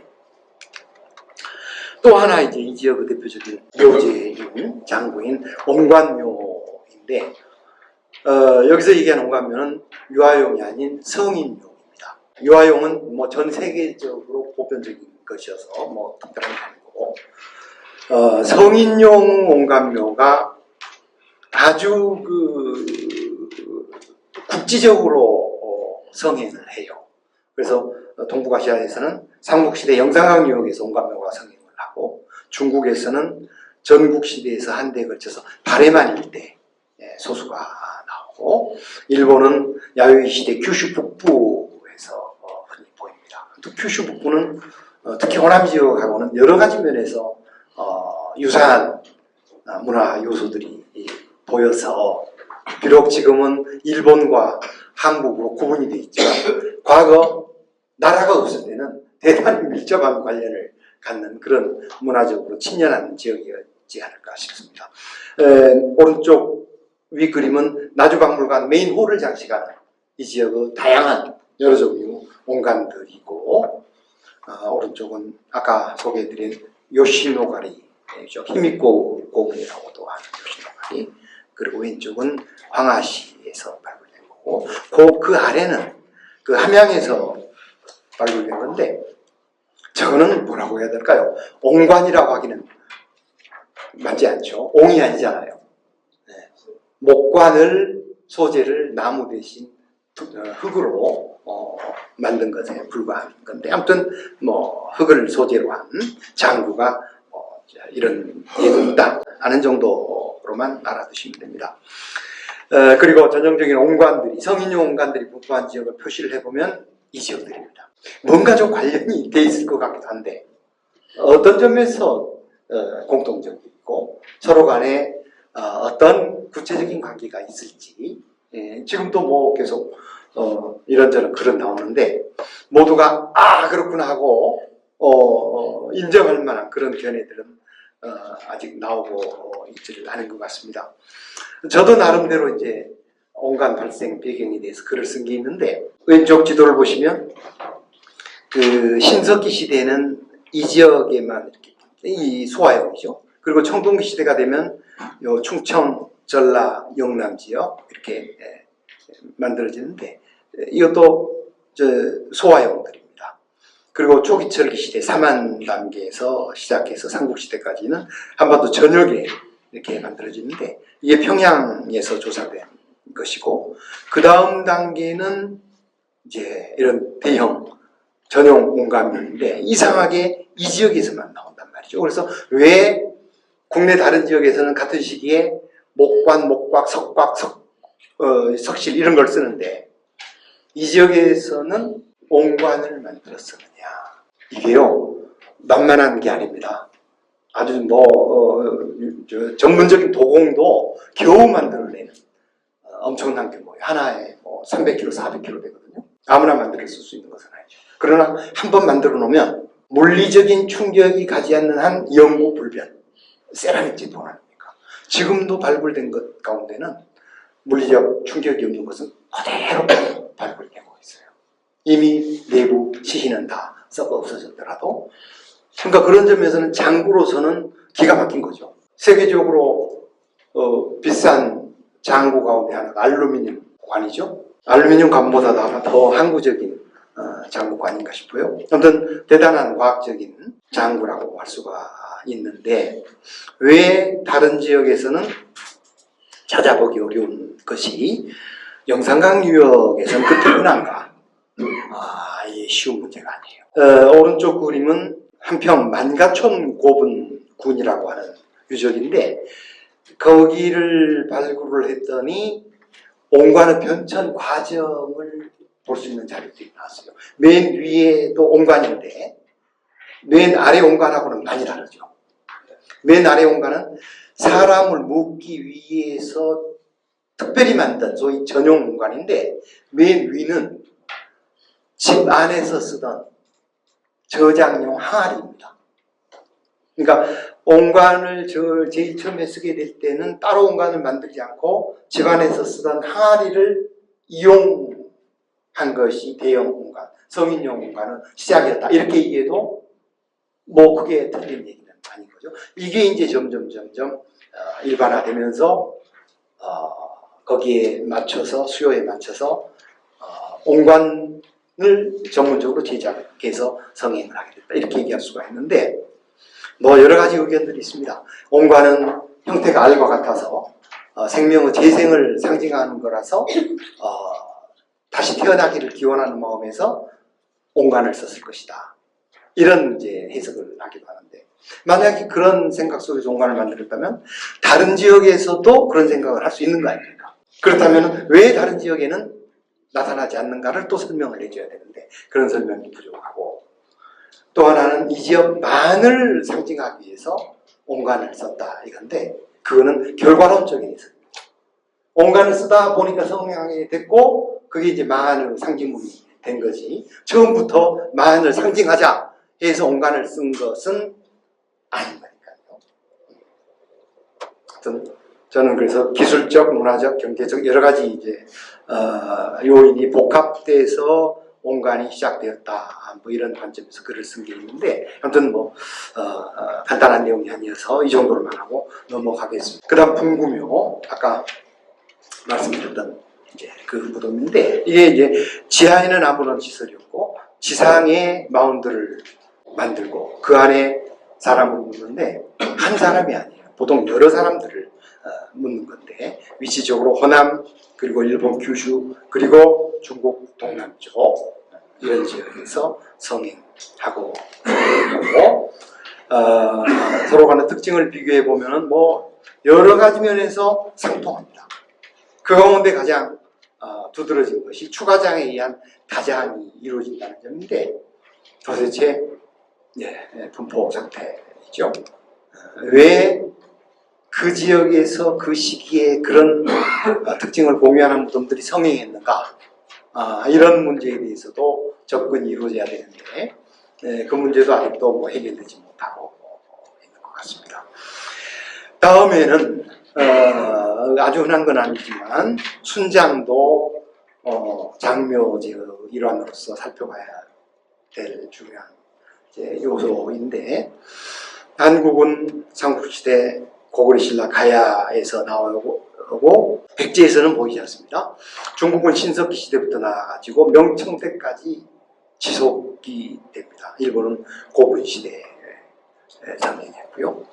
Speaker 1: 또 하나 이제 이 지역의 대표적인 묘제인 장구인 옹관묘인데, 여기서 얘기하는 옹관묘는 유아용이 아닌 성인용입니다. 유아용은 뭐 전 세계적으로 보편적인 것이어서 뭐 특별한 게 아니고, 성인용 옹관묘가 아주 국지적으로 성행을 해요. 그래서 동북아시아에서는 삼국시대 영상학 유역에서 옹관묘가 성행을 하고, 중국에서는 전국시대에서 한대에 걸쳐서 발해만 일대 소수가 나오고, 일본은 야요이 시대 규슈 북부에서 흔히 보입니다. 또 규슈 북부는 특히 호남 지역하고는 여러 가지 면에서 유사한 문화 요소들이 보여서, 비록 지금은 일본과 한국으로 구분이 되어 있지만 과거 나라가 없을 때는 대단히 밀접한 관련을 갖는 그런 문화적으로 친연한 지역이었지 않을까 싶습니다. 오른쪽 위 그림은 나주박물관 메인홀을 장식하는 이 지역의 다양한 여러 종류 온간들이고, 오른쪽은 아까 소개해드린 요시노가리, 히미코 고분이라고도 하는 요시노가리, 그리고 왼쪽은 황하시에서 발굴된 거고, 그 아래는 그 함양에서 발굴된 건데, 저거는 뭐라고 해야 될까요? 옹관이라고 하기는 맞지 않죠. 옹이 아니잖아요. 목관을 소재를 나무 대신 흙으로 만든 것에 불과한 건데, 아무튼 뭐 흙을 소재로 한 장구가 이런 예도 있다 하는 정도로만 알아두시면 됩니다. 그리고 전형적인 옹관들이, 성인용 옹관들이 분포한 지역을 표시를 해보면 이 지역들입니다. 뭔가 좀 관련이 돼 있을 것 같기도 한데, 어떤 점에서 공통적이고 서로 간에 어떤 구체적인 관계가 있을지, 지금도 뭐 계속 이런저런 글은 나오는데, 모두가 그렇구나 하고 인정할 만한 그런 견해들은 아직 나오고 있지를 않은 것 같습니다. 저도 나름대로 이제 온갖 발생 배경에 대해서 글을 쓴 게 있는데, 왼쪽 지도를 보시면 그 신석기 시대에는 이 지역에만 이렇게 이 소화역이죠. 그리고 청동기 시대가 되면 요 충청, 전라, 영남 지역 이렇게 만들어지는데 이것도 소화역들입니다. 그리고 초기철기 시대 3만 단계에서 시작해서 삼국시대까지는 한반도 전역에 이렇게 만들어지는데 이게 평양에서 조사된 것이고 그 다음 단계는 이제 이런 대형 전용 온감인데 이상하게 이 지역에서만 나온단 말이죠. 그래서 왜 국내 다른 지역에서는 같은 시기에 목관, 목곽, 석곽, 석실 이런 걸 쓰는데 이 지역에서는 온관을 만들어 쓰느냐. 이게요 만만한 게 아닙니다. 아주 전문적인 도공도 겨우 만들어내는 엄청난 규모예요. 하나에 300kg, 400kg 되거든요. 아무나 만들어 쓸 수 있는 것은 아니죠. 그러나 한 번 만들어 놓으면 물리적인 충격이 가지 않는 한 영구 불변. 세라믹 돈 아닙니까? 지금도 발굴된 것 가운데는 물리적 충격이 없는 것은 그대로 발굴되고 있어요. 이미 내부 시신은 다 썩어 없어졌더라도. 그러니까 그런 점에서는 장구로서는 기가 막힌 거죠. 세계적으로 비싼 장구 가운데 하나가 알루미늄 관이죠. 알루미늄 관보다 더 항구적인 장구관인가 싶어요. 아무튼 대단한 과학적인 장구라고 할 수가 있는데 왜 다른 지역에서는 찾아보기 어려운 것이 영산강 유역에서는 그렇게 흔한가? 이게 쉬운 문제가 아니에요. 오른쪽 그림은 한평 만가촌 고분군이라고 하는 유적인데 거기를 발굴을 했더니 온관의 변천 과정을 볼 수 있는 자료들이 나왔어요. 맨 위에도 온관인데 맨 아래 온관하고는 많이 다르죠. 맨 아래 온관은 사람을 묻기 위해서 특별히 만든 소위 전용 온관인데 맨 위는 집 안에서 쓰던 저장용 항아리입니다. 그러니까 온관을 제일 처음에 쓰게 될 때는 따로 온관을 만들지 않고 집 안에서 쓰던 항아리를 이용한 것이 대형 온관, 성인용 온관은 시작이었다. 이렇게 얘기해도 그게 틀린 얘기는 아닌 거죠. 이게 이제 점점 일반화되면서 거기에 맞춰서 수요에 맞춰서 온관을 전문적으로 제작해서 성행을 하게 됐다. 이렇게 얘기할 수가 있는데 여러 가지 의견들이 있습니다. 온관은 형태가 알과 같아서 생명의 재생을 상징하는 거라서 다시 태어나기를 기원하는 마음에서 온관을 썼을 것이다. 이런 이제 해석을 하기도 하는데 만약에 그런 생각 속에서 온관을 만들었다면 다른 지역에서도 그런 생각을 할 수 있는 거 아닙니까? 그렇다면 왜 다른 지역에는 나타나지 않는가를 또 설명을 해줘야 되는데 그런 설명이 부족하고 또 하나는 이 지역만을 상징하기 위해서 온관을 썼다 이건데 그거는 결과론적인 해석입니다. 온관을 쓰다 보니까 성향이 됐고 그게 이제 만의 상징물이 된 거지 처음부터 만을 상징하자 해서 온관을 쓴 것은 아닌 거니까요. 하여튼 저는 그래서 기술적, 문화적, 경제적 여러 가지 이제 요인이 복합돼서 온관이 시작되었다. 이런 관점에서 글을 쓴 게 있는데 아무튼 간단한 내용이 아니어서 이 정도로만 하고 넘어가겠습니다. 그다음 분구묘 아까 말씀드렸던 이제 그 무덤인데 이게 이제 지하에는 아무런 시설이 없고 지상에 마운드를 만들고 그 안에 사람을 묻는데 한 사람이 아니에요. 보통 여러 사람들을 묻는 건데 위치적으로 호남 그리고 일본 규슈 그리고 중국 동남쪽 이런 지역에서 성행하고 있고 서로 간의 특징을 비교해 보면은 여러 가지 면에서 상통합니다. 그 가운데 가장 두드러진 것이 추가장에 의한 가장이 이루어진다는 점인데 도대체 분포 상태이죠. 왜 그 지역에서 그 시기에 그런 특징을 공유하는 무덤들이 성행했는가 이런 문제에 대해서도 접근이 이루어져야 되는데 그 문제도 아직도 해결되지 못하고 있는 것 같습니다. 다음에는 아주 흔한 건 아니지만 순장도 장묘제의 일환으로서 살펴봐야 될 중요한 요소인데 한국은 삼국시대 고구려 신라 가야에서 나오고 백제에서는 보이지 않습니다. 중국은 신석기 시대부터 나와가지고 명청대까지 지속이 됩니다. 일본은 고분 시대에 상징했고요.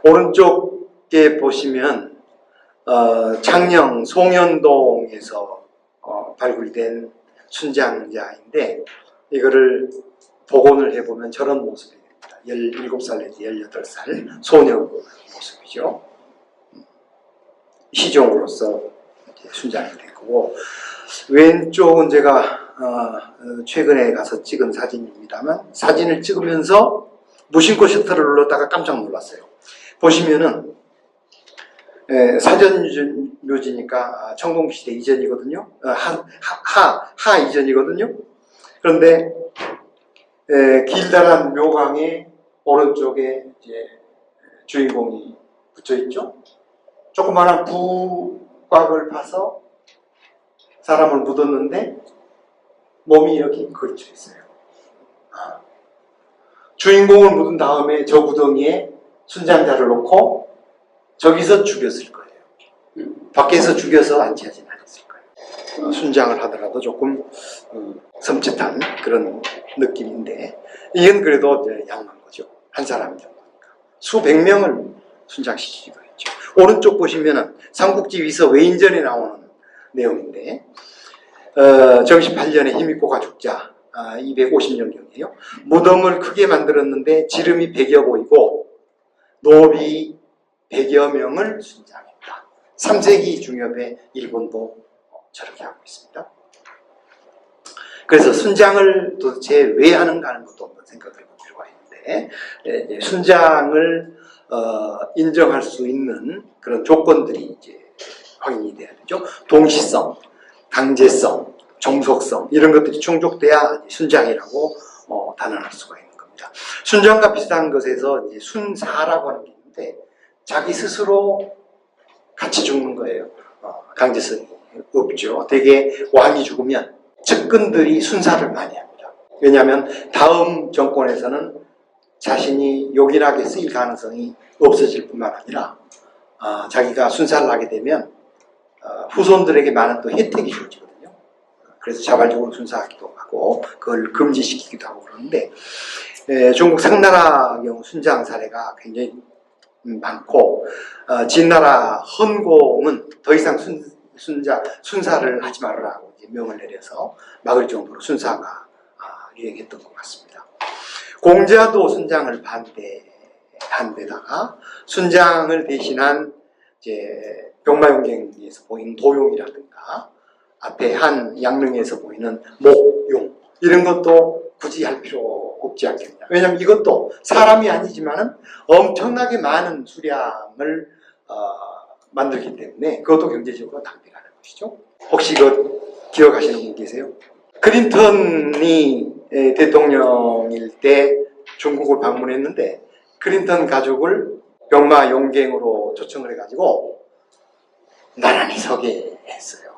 Speaker 1: 오른쪽에 보시면 창녕 송현동에서 발굴된 순장자인데 이거를 복원을 해보면 저런 모습이 됩니다. 17살 내지 18살 소녀 모습이죠. 시종으로서 순장이 된 거고, 왼쪽은 제가 최근에 가서 찍은 사진입니다만 사진을 찍으면서 무심코 셔터를 눌렀다가 깜짝 놀랐어요. 보시면은 사전묘지니까 청동시대 이전이거든요. 하 이전이거든요. 그런데 길다란 묘강의 오른쪽에 이제 주인공이 붙여 있죠. 조그마한 부각을 파서 사람을 묻었는데 몸이 이렇게 걸쳐 있어요. 주인공을 묻은 다음에 저 구덩이에 순장자를 놓고 저기서 죽였을 거예요. 밖에서 죽여서 안치하진 않았을 거예요. 순장을 하더라도 조금 섬찟한 그런 느낌인데 이건 그래도 양호한 거죠. 한 사람이 정도니까. 수백 명을 순장시키기도 했죠. 오른쪽 보시면은 삼국지위서 외인전에 나오는 내용인데 정시 8년에 힘있고가 죽자 250년경이에요. 무덤을 크게 만들었는데 지름이 100여 보이고 노비 100여 명을 순장했다. 3세기 중엽에 일본도 저렇게 하고 있습니다. 그래서 순장을 도대체 왜 하는가 하는 것도 한번 생각해 볼 필요가 있는데 순장을 인정할 수 있는 그런 조건들이 이제 확인이 돼야 되죠. 동시성, 강제성, 정속성 이런 것들이 충족돼야 순장이라고 단언할 수가 있는 겁니다. 순장과 비슷한 것에서 이제 순사라고 하는 게 있는데 자기 스스로 같이 죽는 거예요. 강제성이 없죠. 대개 왕이 죽으면 측근들이 순사를 많이 합니다. 왜냐하면 다음 정권에서는 자신이 요긴하게 쓰일 가능성이 없어질 뿐만 아니라 자기가 순사를 하게 되면 후손들에게 많은 또 혜택이 주어지거든요. 그래서 자발적으로 순사하기도 하고 그걸 금지시키기도 하고 그러는데 중국 상나라 경우 순장 사례가 굉장히 많고 진나라 헌공은 더 이상 순사를 하지 말으라고 이제 명을 내려서 막을 정도로 순사가 유행했던 것 같습니다. 공자도 순장을 반대한 데다가 순장을 대신한 이제 병마용경에서 보이는 도용이라든가 앞에 한 양릉에서 보이는 목용 이런 것도 굳이 할 필요 없지 않겠냐. 왜냐하면 이것도 사람이 아니지만은 엄청나게 많은 수량을 만들기 때문에 그것도 경제적으로 낭비가 되는 것이죠. 혹시 이거 기억하시는 분 계세요? 클린턴이 대통령일 때 중국을 방문했는데 클린턴 가족을 병마용갱으로 초청을 해가지고 나란히 서게 했어요.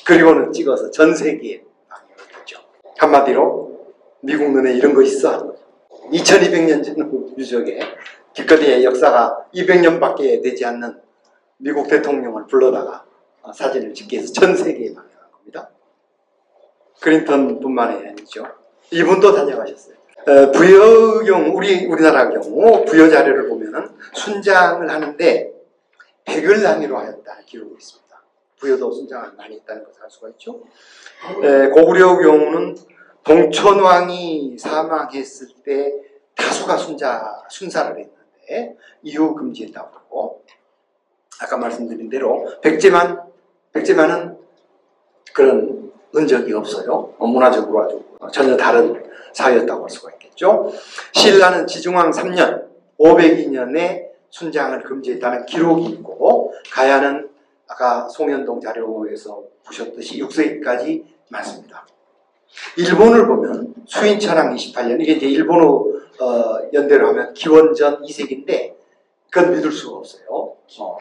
Speaker 1: 그리고는 찍어서 전 세계에 방영을 했죠. 한마디로 미국 눈에 이런 거 있어 하는 거죠. 2200년 전 유적에 기껏해야 역사가 200년밖에 되지 않는 미국 대통령을 불러다가 사진을 찍게 해서 전 세계에 방영한 겁니다. 클린턴뿐만이 아니죠. 이분도 다녀가셨어요. 부여 경우 우리나라 경우 부여 자료를 보면은 순장을 하는데 100을 단위로 하였다는 기록이 있습니다. 부여도 순장을 많이 했다는 것을 알 수가 있죠. 고구려 경우는 동천왕이 사망했을 때 다수가 순사를 했는데 이후 금지했다고 하고 아까 말씀드린 대로 백제만은 그런 흔적이 없어요. 문화적으로 아주 전혀 다른 사회였다고 할 수가 있겠죠. 신라는 지중왕 3년 502년에 순장을 금지했다는 기록이 있고 가야는 아까 송현동 자료에서 보셨듯이 6세기까지 많습니다. 일본을 보면 수인천왕 28년 이게 이제 일본어 연대로 하면 기원전 2세기인데 그건 믿을 수가 없어요.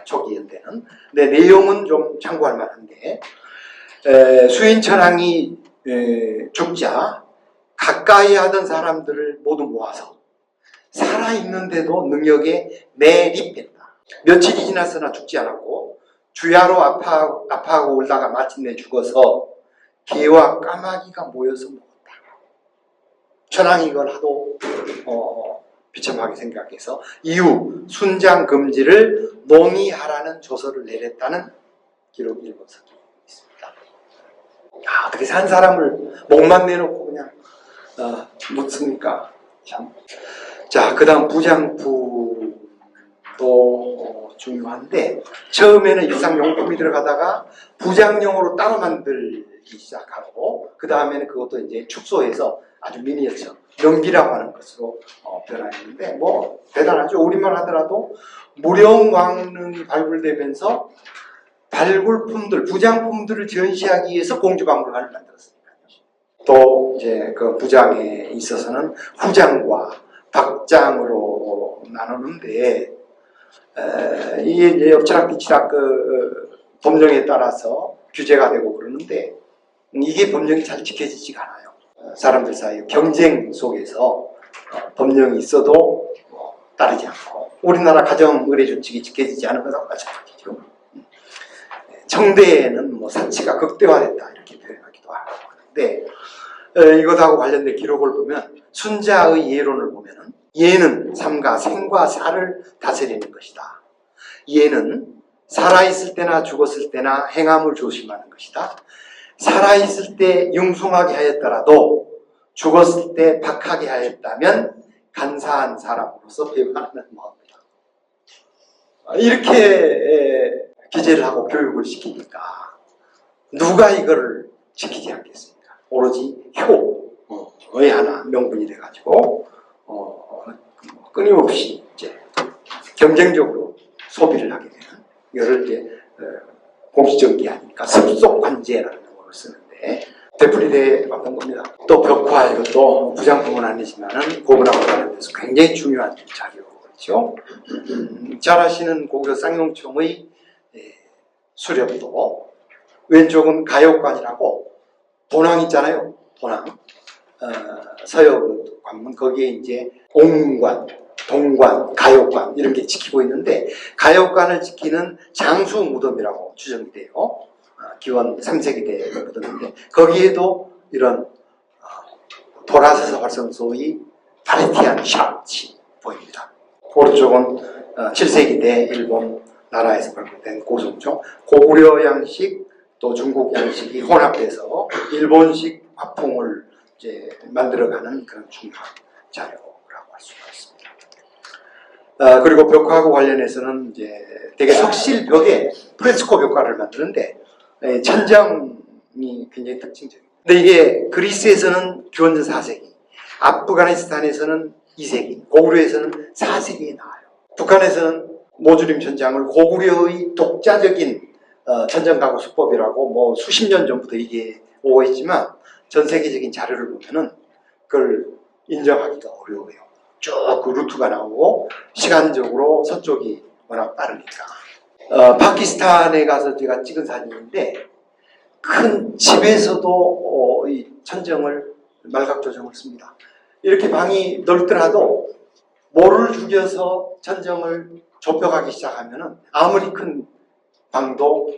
Speaker 1: 초기 연대는. 근데 내용은 좀 참고할 만한데 수인천왕이 죽자 가까이 하던 사람들을 모두 모아서 살아있는데도 능력에 매립된다. 며칠이 지났으나 죽지 않았고 주야로 아파하고 울다가 마침내 죽어서 개와 까마귀가 모여서 먹었다. 천황이 이걸 하도 비참하게 생각해서 이후 순장 금지를 논의하라는 조서를 내렸다는 기록이 일본서기에 있습니다. 어떻게 산 사람을 목만 내놓고 그냥 묻습니까? 참. 자, 그 다음 부장품도 중요한데, 처음에는 일상용품이 들어가다가 부장용으로 따로 만들기 시작하고, 그 다음에는 그것도 이제 축소해서 아주 미니어처, 명기라고 하는 것으로 변화했는데, 뭐, 대단하죠. 우리말 하더라도 무령왕릉이 발굴되면서 발굴품들, 부장품들을 전시하기 위해서 공주박물관을 만들었으니까요. 또 이제 그 부장에 있어서는 후장과 박장으로 나누는데, 이게 이제 엎치락뒤치락 그 법령에 따라서 규제가 되고 그러는데, 이게 법령이 잘 지켜지지가 않아요. 사람들 사이에 경쟁 속에서 법령이 있어도 따르지 않고, 우리나라 가정의례준칙이 지켜지지 않은 것하고 마찬가지죠. 청대에는 뭐 사치가 극대화됐다 이렇게 표현하기도 하고 하는데, 이것하고 관련된 기록을 보면 순자의 예론을 보면은 예는 삼가 생과 사를 다스리는 것이다. 예는 살아있을 때나 죽었을 때나 행함을 조심하는 것이다. 살아있을 때 융숭하게 하였더라도 죽었을 때 박하게 하였다면 간사한 사람으로서 배반하는 마음이다. 이렇게 기재를 하고 교육을 시키니까 누가 이거를 지키지 않겠습니까? 오로지 효의 하나 명분이 돼가지고 끊임없이 이제 경쟁적으로 소비를 하게 되는, 이거를 이제 공시정기 아니니까 습속관제라는 용어를 쓰는데 되풀이돼 왔던 겁니다. 또 벽화, 이것도 부장품은 아니지만은 고문하고 관련돼서 굉장히 중요한 자료죠. 잘 아시는 고구려 쌍용총의 수렵도 왼쪽은 가역관이라고, 도낭 있잖아요. 도낭. 서역 관문, 거기에 이제 옹관, 동관, 가역관 이렇게 지키고 있는데, 가역관을 지키는 장수 무덤이라고 추정이 돼요. 기원 3세기 때 무덤인데, 거기에도 이런 돌아서서 활성소의 바레티안 샷이 보입니다. 오른쪽은 7세기 때 일본 나라에서 발굴된 고성총, 고구려 양식 또 중국 양식이 혼합돼서 일본식 화풍을 이제 만들어가는 그런 중요한 자료라고 할 수가 있습니다. 그리고 벽화하고 관련해서는 이제 되게 석실 벽에 프레스코 벽화를 만드는데 천장이 굉장히 특징적입니다. 근데 이게 그리스에서는 기원전 4세기, 아프가니스탄에서는 2세기, 고구려에서는 4세기에 나와요. 북한에서는 모주림 천장을 고구려의 독자적인 천정 가구 수법이라고 뭐 수십 년 전부터 이게 오고 있지만, 전 세계적인 자료를 보면은 그걸 인정하기가 어려워요. 쭉 그 루트가 나오고 시간적으로 서쪽이 워낙 빠르니까. 파키스탄에 가서 제가 찍은 사진인데, 큰 집에서도 이 천정을 말각 조정을 씁니다. 이렇게 방이 넓더라도 모를 죽여서 천정을 좁혀가기 시작하면은 아무리 큰 방도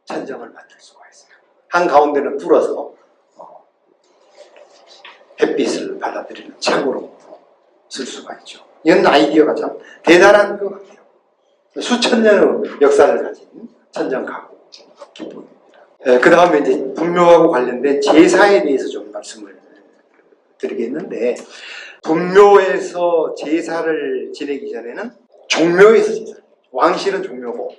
Speaker 1: 천정을 만들 수가 있어요. 한 가운데는 뚫어서 햇빛을 받아들이는 창으로 쓸 수가 있죠. 이런 아이디어가 참 대단한 것 같아요. 수천 년의 역사를 가진 천정 가구 기법입니다. 그 다음에 이제 분묘하고 관련된 제사에 대해서 좀 말씀을 드리겠는데, 분묘에서 제사를 지내기 전에는 종묘에서 제사를, 왕실은 종묘고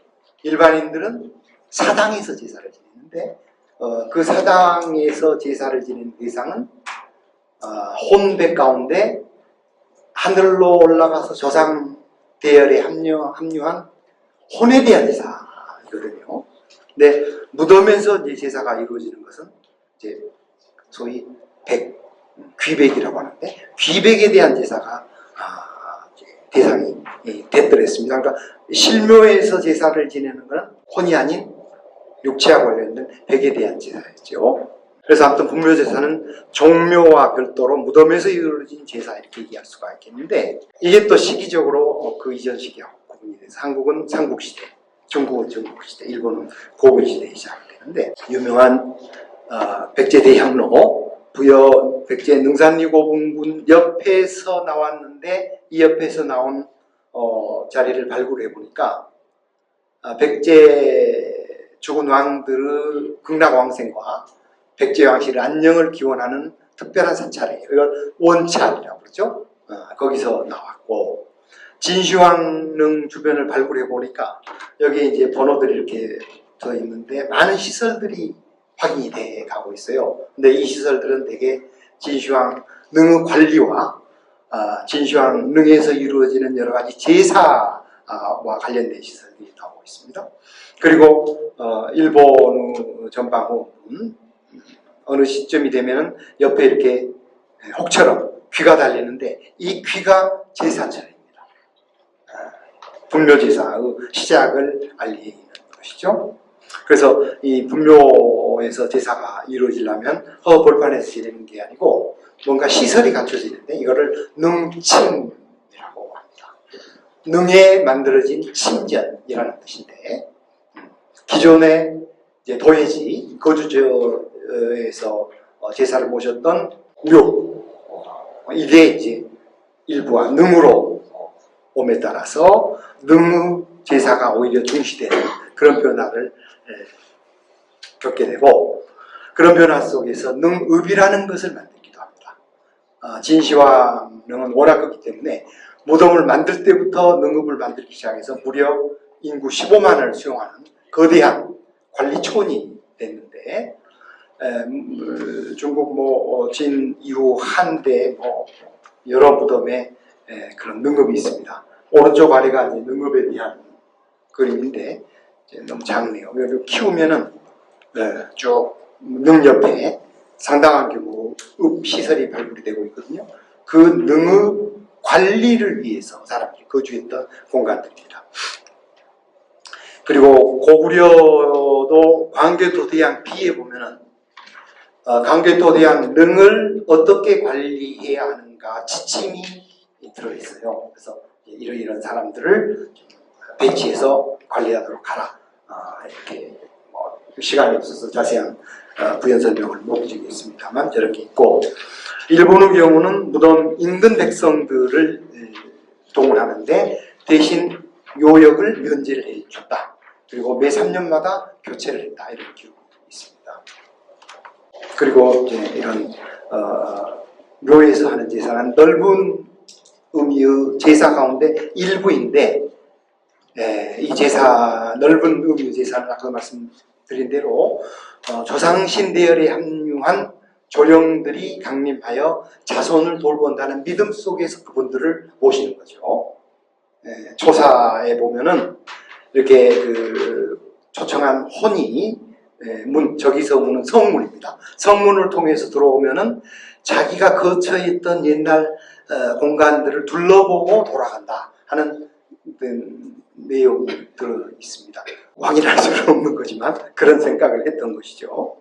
Speaker 1: 일반인들은 사당에서 제사를 지내는데, 그 사당에서 제사를 지내는 대상은 혼백 가운데 하늘로 올라가서 조상 대열에 합류한 혼에 대한 제사이거든요. 근데 무덤에서 이제 제사가 이루어지는 것은 이제 소위 귀백이라고 하는데, 귀백에 대한 제사가 대상이 됐더랬습니다. 그러니까 실묘에서 제사를 지내는 것은 혼이 아닌 육체와 관련된 백에 대한 제사였죠. 그래서 아무튼 분묘제사는 종묘와 별도로 무덤에서 이루어진 제사 이렇게 얘기할 수가 있겠는데, 이게 또 시기적으로 그 이전 시기하고 구분이 돼서 한국은 삼국시대, 중국은 전국시대, 일본은 고구려시대에 시작되는데, 유명한 백제대향로 부여 백제 능산리고분군 옆에서 나왔는데, 이 옆에서 나온 자리를 발굴해 보니까 백제 죽은 왕들의 극락왕생과 백제 왕실의 안녕을 기원하는 특별한 사찰이에요. 이걸 원찰이라고 그러죠. 거기서 나왔고, 진시황릉 주변을 발굴해 보니까 여기에 이제 번호들이 이렇게 붙어 있는데 많은 시설들이 확인이 돼 가고 있어요. 근데 이 시설들은 대개 진시황릉의 관리와 진시황릉에서 이루어지는 여러 가지 제사와 관련된 시설들이 나오고 있습니다. 그리고 일본 전방은 어느 시점이 되면은 옆에 이렇게 혹처럼 귀가 달리는데, 이 귀가 제사처입니다. 분묘제사의 시작을 알리는 것이죠. 그래서 이 분묘에서 제사가 이루어지려면 벌판에서 지내는 게 아니고 뭔가 시설이 갖춰져 있는데, 이거를 능침이라고 합니다. 능에 만들어진 침전이라는 뜻인데, 기존의 이제 도예지 거주지에서 제사를 모셨던 묘, 이게 이제 일부와 능으로 옴에 따라서 능의 제사가 오히려 중시되는 그런 변화를 겪게 되고, 그런 변화 속에서 능읍이라는 것을 만들기도 합니다. 진시황릉은 워낙 크기 때문에 무덤을 만들 때부터 능읍을 만들기 시작해서 무려 인구 15만을 수용하는 거대한 관리촌이 됐는데, 중국 진 이후 한대 여러 무덤에 그런 능읍이 있습니다. 오른쪽 아래가 이제 능읍에 대한 그림인데 너무 작네요. 이걸 키우면은 쭉 능 옆에 상당한 규모 읍 시설이 발굴이 되고 있거든요. 그 능의 관리를 위해서 사람들이 거주했던 공간들입니다. 그리고 고구려도 광개토대왕 비에 보면은 광개토대왕 능을 어떻게 관리해야 하는가 지침이 들어있어요. 그래서 이런 사람들을 배치해서 관리하도록 하라. 이렇게 시간이 없어서 자세한 부연 설명을 못 드리겠습니다만 저렇게 있고, 일본의 경우는 무덤 인근 백성들을 동원하는데 대신 요역을 면제를 해줬다. 그리고 매 3년마다 교체를 했다. 이런 기록이 있습니다. 그리고 이제 이런 묘에서 하는 제사는 넓은 의미의 제사 가운데 일부인데, 이 제사, 넓은 의미의 제사는 아까 말씀드린 대로 조상신 대열에 합류한 조령들이 강림하여 자손을 돌본다는 믿음 속에서 그분들을 모시는 거죠. 초사에 보면은 이렇게 초청한 혼이 저기서 오는 성문입니다. 성문을 통해서 들어오면은 자기가 거처했던 옛날 공간들을 둘러보고 돌아간다 하는 내용이 들어 있습니다. 확인할 수는 없는 거지만 그런 생각을 했던 것이죠.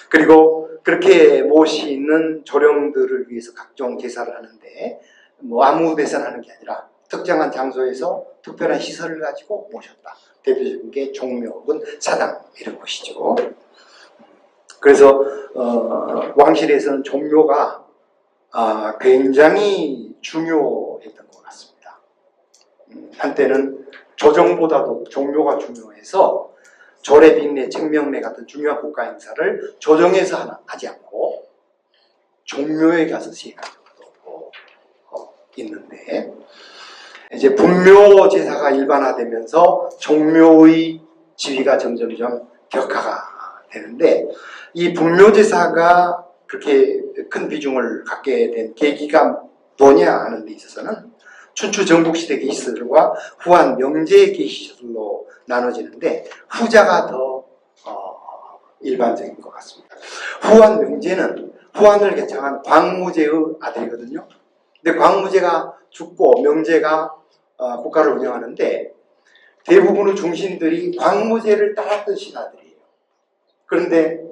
Speaker 1: 그리고 그렇게 모시는 조령들을 위해서 각종 제사를 하는데 아무 제사를 하는 게 아니라 특정한 장소에서 특별한 시설을 가지고 모셨다. 대표적인 게 종묘 혹은 사당 이런 것이죠. 그래서 왕실에서는 종묘가 굉장히 중요했던 것 같습니다. 한때는 조정보다도 종묘가 중요해서 조례, 빈례, 책명례 같은 중요한 국가 행사를 조정에서 하지 않고 종묘에 가서 시행한 적도 있는데, 이제 분묘 제사가 일반화되면서 종묘의 지위가 점점점 격화가 되는데, 이 분묘 제사가 그렇게 큰 비중을 갖게 된 계기가 뭐냐 하는 데 있어서는 춘추 전국시대 계시설과 후한 명제 계시설로 나눠지는데, 후자가 더 일반적인 것 같습니다. 후한 명제는 후한을 개창한 광무제의 아들이거든요. 근데 광무제가 죽고 명제가 국가를 운영하는데 대부분의 중신들이 광무제를 따랐던 신하들이에요. 그런데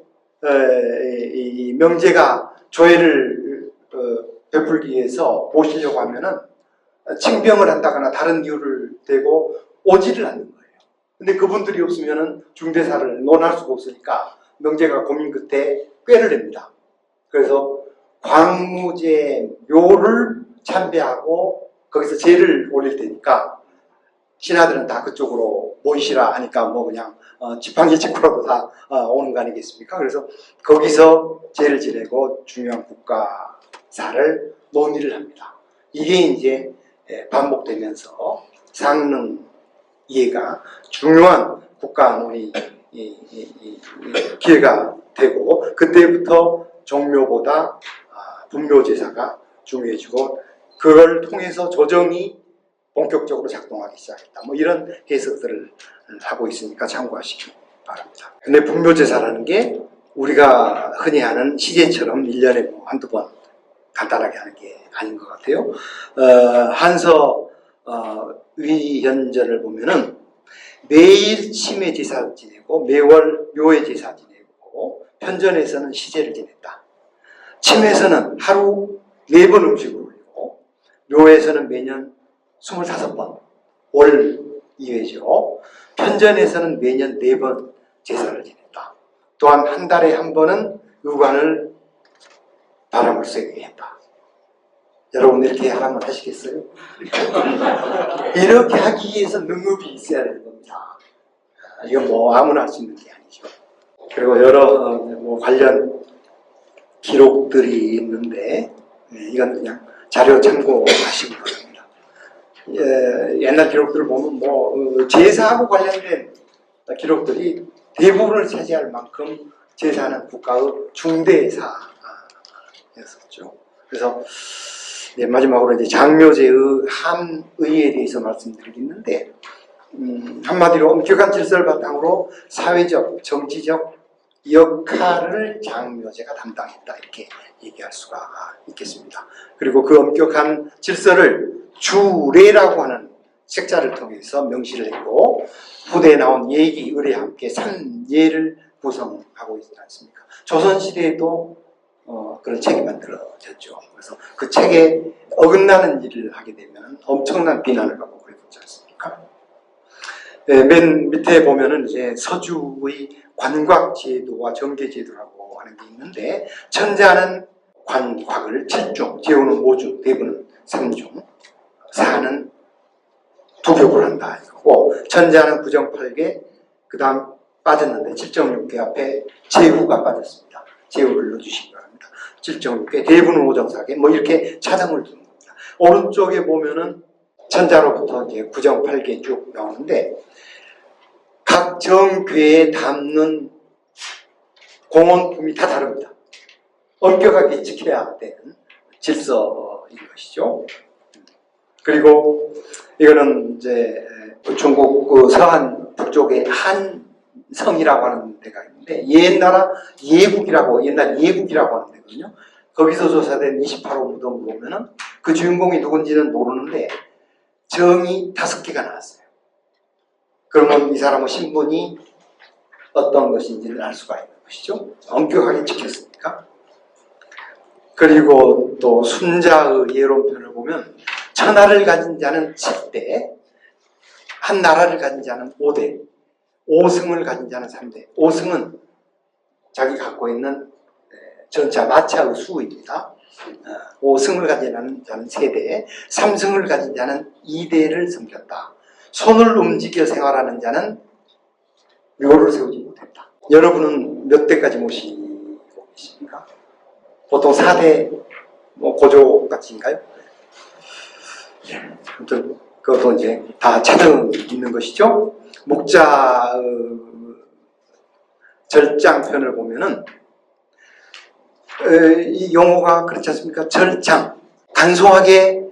Speaker 1: 이 명제가 조회를 베풀기 위해서 모시려고 하면은 징병을 한다거나 다른 이유를 대고 오지를 않는 거예요. 근데 그분들이 없으면은 중대사를 논할 수가 없으니까 명제가 고민 끝에 꾀를 냅니다. 그래서 광무제 묘를 참배하고 거기서 제를 올릴 테니까 신하들은 다 그쪽으로 모이시라 하니까 뭐 그냥 지팡이 짚고라도 다 오는 거 아니겠습니까? 그래서 거기서 제를 지내고 중요한 국가사를 논의를 합니다. 이게 이제 반복되면서 상능 이해가 중요한 국가 논의 기회가 되고 그때부터 종묘보다 분묘제사가 중요해지고 그걸 통해서 조정이 본격적으로 작동하기 시작했다. 뭐 이런 해석들을 하고 있으니까 참고하시기 바랍니다. 근데 분묘제사라는 게 우리가 흔히 하는 시제처럼 1년에 뭐 한두 번 간단하게 하는 게 아닌 것 같아요. 한서 위현전을 보면은 매일 치매 제사 지내고 매월 묘회 제사 지내고 편전에서는 시제를 지냈다. 치매에서는 하루 4번 음식을 올리고 묘회에서는 매년 25번 월 2회죠. 편전에서는 매년 4번 제사를 지냈다. 또한 한 달에 한 번은 의관을 바람을 쐬게 했다. 여러분 이렇게 하라면 하시겠어요? 이렇게 하기 위해서 능력이 있어야 되는 겁니다. 이건 뭐 아무나 할 수 있는 게 아니죠. 그리고 여러 뭐 관련 기록들이 있는데 이건 그냥 자료 참고하시기 바랍니다. 옛날 기록들을 보면 뭐 제사하고 관련된 기록들이 대부분을 차지할 만큼 제사는 국가의 중대사였었죠. 그래서 마지막으로 이제 장묘제의 함의에 대해서 말씀드리겠는데 한마디로 엄격한 질서를 바탕으로 사회적, 정치적 역할을 장묘제가 담당했다 이렇게 얘기할 수가 있겠습니다. 그리고 그 엄격한 질서를 주례라고 하는 책자를 통해서 명시를 했고 후대에 나온 예기, 의례와 함께 3예를 구성하고 있지 않습니까? 조선시대에도 그런 책이 만들어졌죠. 그래서 그 책에 어긋나는 일을 하게 되면 엄청난 비난을 받고 그랬지 않습니까? 맨 밑에 보면은 이제 서주의 관곽제도와 정계제도라고 하는 게 있는데 천자는 관곽을 7중, 제후는 5중, 대부는 3중, 사는 2격을 한다 이거고 천자는 부정팔계 그 다음 빠졌는데 7.6개 앞에 제후가 빠졌습니다. 제후를 넣어주시기 바랍니다. 7.6개, 대부는 5정사계 뭐 이렇게 차등을 두는 겁니다. 오른쪽에 보면은 천자로부터 이제 구정8개 쭉 나오는데 각 정괴에 담는 공원품이 다 다릅니다. 엄격하게 지켜야 되는 질서인 것이죠. 그리고 이거는 이제 중국 그 서한 북쪽에 한성이라고 하는 데가 있는데 옛날 예국이라고 하는 데거든요. 거기서 조사된 28호 무덤을 보면은 그 주인공이 누군지는 모르는데 정이 5개가 나왔어요. 그러면 이 사람의 신분이 어떤 것인지를 알 수가 있는 것이죠. 엄격하게 지켰으니까. 그리고 또 순자의 예론편을 보면 천하를 가진 자는 7대, 한 나라를 가진 자는 5대, 5승을 가진 자는 3대. 5승은 자기 갖고 있는 전차 마차의 수입니다. 5승을 가진 자는 3대, 3승을 가진 자는 2대를 섬겼다. 손을 움직여 생활하는 자는 묘를 세우지 못했다. 여러분은 몇 대까지 모시고 계십니까? 보통 4대 뭐 고조까지인가요? 아무튼 그것도 이제 다 차등 있는 것이죠. 목자 절장편을 보면은 이 용어가 그렇지 않습니까? 절장, 간소하게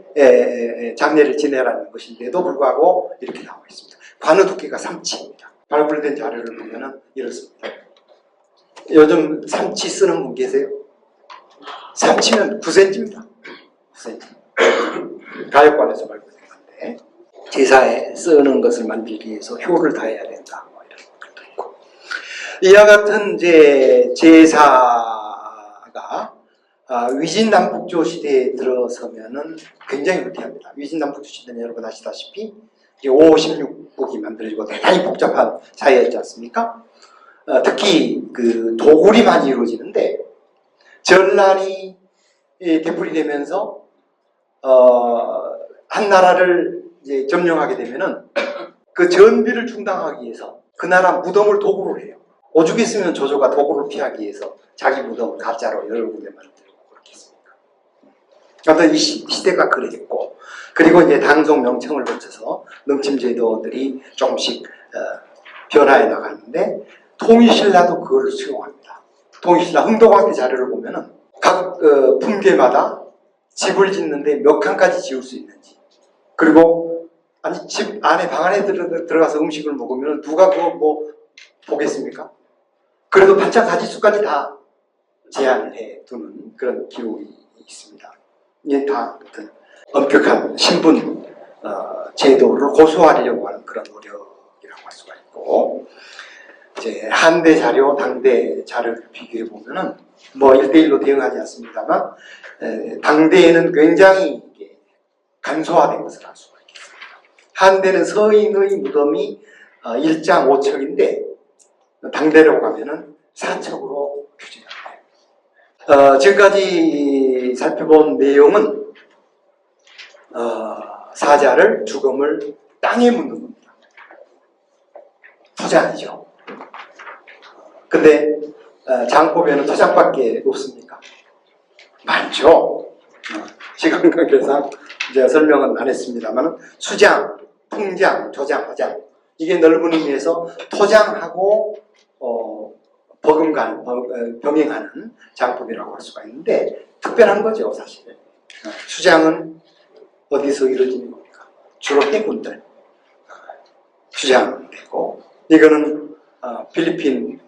Speaker 1: 장례를 지내라는 것인데도 불구하고 이렇게 나와 있습니다. 관의 두께가 3치입니다. 발굴된 자료를 보면은 이렇습니다. 요즘 3치 쓰는 분 계세요? 3치면 9cm입니다. 9cm. 가역관에서 발굴된 건데 제사에 쓰는 것을 만들기 위해서 효를 다해야 된다. 뭐 이런 것도 있고 이와 같은 이제 제사가 위진남북조 시대에 들어서면은 굉장히 불쾌합니다. 위진남북조 시대는 여러분 아시다시피 5, 16국이 만들어지고 대단히 복잡한 사회였지 않습니까? 특히 그 도굴이 많이 이루어지는데 전란이 되풀이되면서 한 나라를 이제 점령하게 되면은 그 전비를 충당하기 위해서 그 나라 무덤을 도굴을 해요. 오죽했으면 조조가 도굴을 피하기 위해서 자기 무덤을 가짜로 여러 군데 만들고 그렇겠습니까? 어떤 이 시대가 그랬고, 그리고 이제 당송 명청을 거쳐서 능침제도들이 조금씩 변화해 나가는데 통일신라도 그걸 수용합니다. 통일신라 흥덕왕대 자료를 보면은 각 품계마다 집을 짓는데 몇 칸까지 지을 수 있는지, 그리고 아니 집 안에 방 안에 들어가서 음식을 먹으면 누가 그거 뭐 보겠습니까? 그래도 반찬 가짓수까지 다 제한을 해 두는 그런 기록이 있습니다. 이게 다 어떤 엄격한 신분 제도를 고수하려고 하는 그런 노력이라고 할 수가 있고, 이제 한대 자료, 당대 자료를 비교해 보면은 뭐 1대1로 대응하지 않습니다만 당대에는 굉장히 간소화된 것을 알 수가 있겠습니다. 한대는 서인의 무덤이 1장 5척인데 당대로 가면은 4척으로 규정이 돼요. 지금까지 살펴본 내용은 사자를 죽음을 땅에 묻는 겁니다. 토장이죠. 근데 장법에는 토장밖에 없습니까? 많죠. 시간 관계상 제가 설명은 안 했습니다만 수장, 풍장, 조장, 화장, 이게 넓은 의미에서 토장하고 병행하는 장법이라고 할 수가 있는데 특별한 거죠, 사실. 수장은 어디서 이루어지는 겁니까? 주로 해군들 수장되고, 이거는 필리핀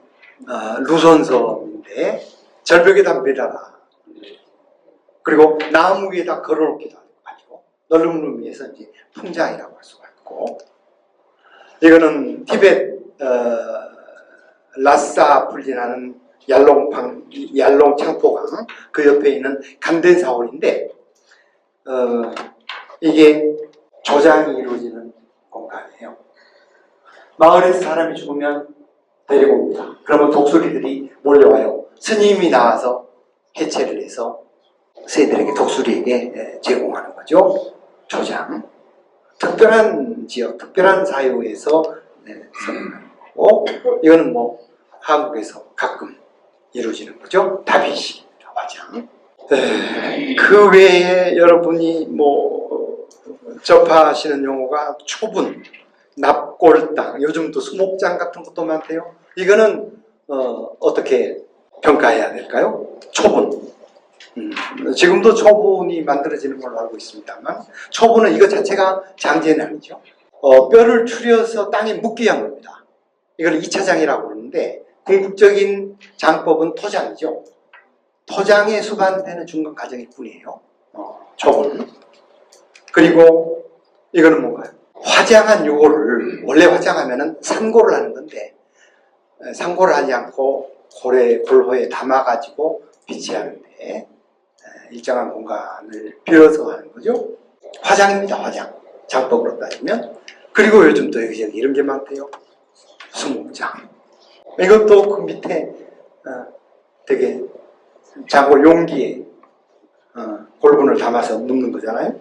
Speaker 1: 루손섬인데 절벽에다 매달아, 그리고 나무 위에다 걸어놓기도 하고, 넓은 의미에서 이제 풍장이라고 할 수가 있고, 이거는 티베트 라싸 풀리나는 얄롱 창포강 그 옆에 있는 간덴사원인데 이게 조장이 이루어지는 공간이에요. 마을에서 사람이 죽으면 데리고 옵니다. 그러면 독수리들이 몰려와요. 스님이 나와서 해체를 해서 새들에게, 독수리에게 제공하는 거죠. 조장. 특별한 지역, 특별한 사유에서 성행하는 거고, 이거는 뭐 한국에서 가끔 이루어지는 거죠. 다비식입니다. 화장. 그 외에 여러분이 뭐 접하시는 용어가 초분, 납골당, 요즘도 수목장 같은 것도 많대요. 이거는 어떻게 평가해야 될까요? 초분. 지금도 초분이 만들어지는 걸로 알고 있습니다만, 초분은 이거 자체가 장제는 아니죠. 뼈를 추려서 땅에 묻기 위한 겁니다. 이걸 2차장이라고 그러는데, 궁극적인 장법은 토장이죠. 토장에 수반되는 중간 과정일 뿐이에요. 초분. 그리고 이거는 뭔가요? 화장한 요거를, 원래 화장하면은 상고를 하는 건데, 상고를 하지 않고 골호에 담아가지고 비치하는데, 일정한 공간을 빌어서 하는 거죠. 화장입니다, 화장. 장법으로 따지면. 그리고 요즘 또 여기저기 이런 게 많대요. 수목장. 이것도 그 밑에 되게 장골 용기에 골분을 담아서 눕는 거잖아요.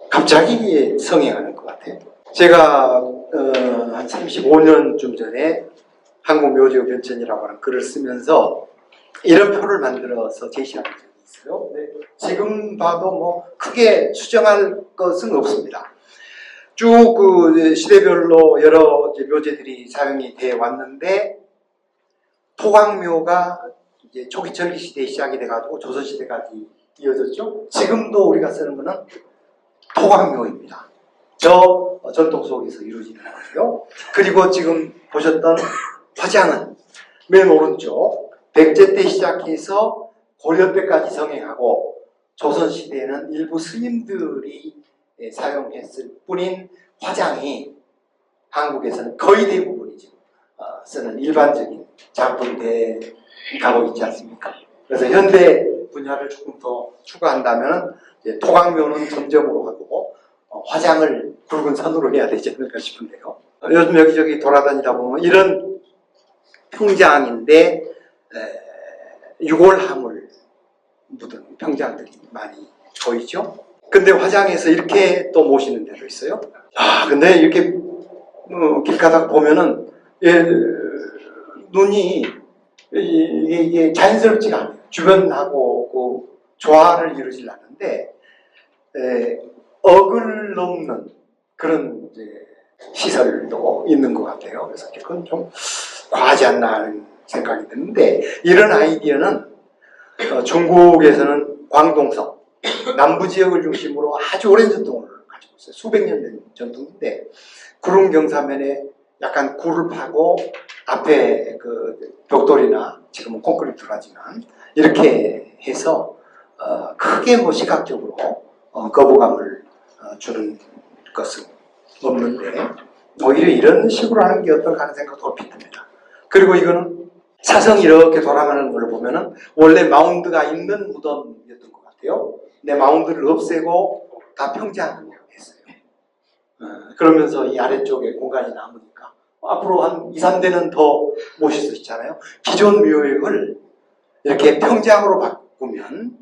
Speaker 1: 갑자기 성행하는 것 같아요. 제가 한 35년쯤 전에 한국묘지의 변천이라고 하는 글을 쓰면서 이런 표를 만들어서 제시한 적이 있어요. 네. 지금 봐도 뭐 크게 수정할 것은 없습니다. 쭉 그 시대별로 여러 묘제들이 사용이 돼 왔는데, 토광묘가 이제 초기 전기 시대에 시작이 돼가지고 조선 시대까지 이어졌죠. 지금도 우리가 쓰는 거는 토광묘입니다. 저 전통 속에서 이루어지는 거고요. 그리고 지금 보셨던 화장은 맨 오른쪽 백제 때 시작해서 고려 때까지 성행하고, 조선 시대에는 일부 스님들이 사용했을 뿐인 화장이 한국에서는 거의 대부분이 지금 쓰는 일반적인 작동돼 가고 있지 않습니까? 그래서 현대 분야를 조금 더 추가한다면 이제 토강묘는 점점으로 하고 화장을 굵은 선으로 해야 되지 않을까 싶은데요. 요즘 여기저기 돌아다니다 보면 이런 평장인데 유골함을 묻은 평장들이 많이 보이죠. 근데 화장에서 이렇게 또 모시는 데도 있어요. 근데 이렇게 길 가다 보면은 눈이 이게 자연스럽지가 않아요. 주변하고 그 조화를 이루질 않는데 억을 넘는 그런 이제 시설도 있는 것 같아요. 그래서 그건 좀 과하지 않나 하는 생각이 드는데 이런 아이디어는 중국에서는 광동성 남부 지역을 중심으로 아주 오랜 전통을 가지고 있어요. 수백 년 된 전통인데 구릉 경사면에 약간 굴을 파고 앞에 그 벽돌이나 지금은 콘크리트로 하지만 이렇게 해서 크게 뭐 시각적으로 거부감을 주는 것은 없는데 오히려 이런 식으로 하는 게 어떨까 하는 생각도 얼핏 듭니다. 그리고 이거는 사성이 이렇게 돌아가는 걸 보면은 원래 마운드가 있는 무덤이었던 것 같아요. 내 마운드를 없애고 다 평장을 했어요. 그러면서 이 아래쪽에 공간이 남으니까 앞으로 한 2, 3대는 더 모실 수 있잖아요. 기존 묘역을 이렇게 평장으로 바꾸면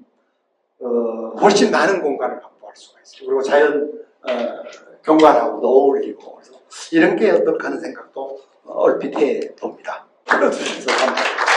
Speaker 1: 훨씬 많은 공간을 확보할 수가 있어요. 그리고 자연 경관하고도 어울리고 그래서 이런 게 어떨까 하는 생각도 얼핏 해봅니다. 들어주셔서 감사합니다.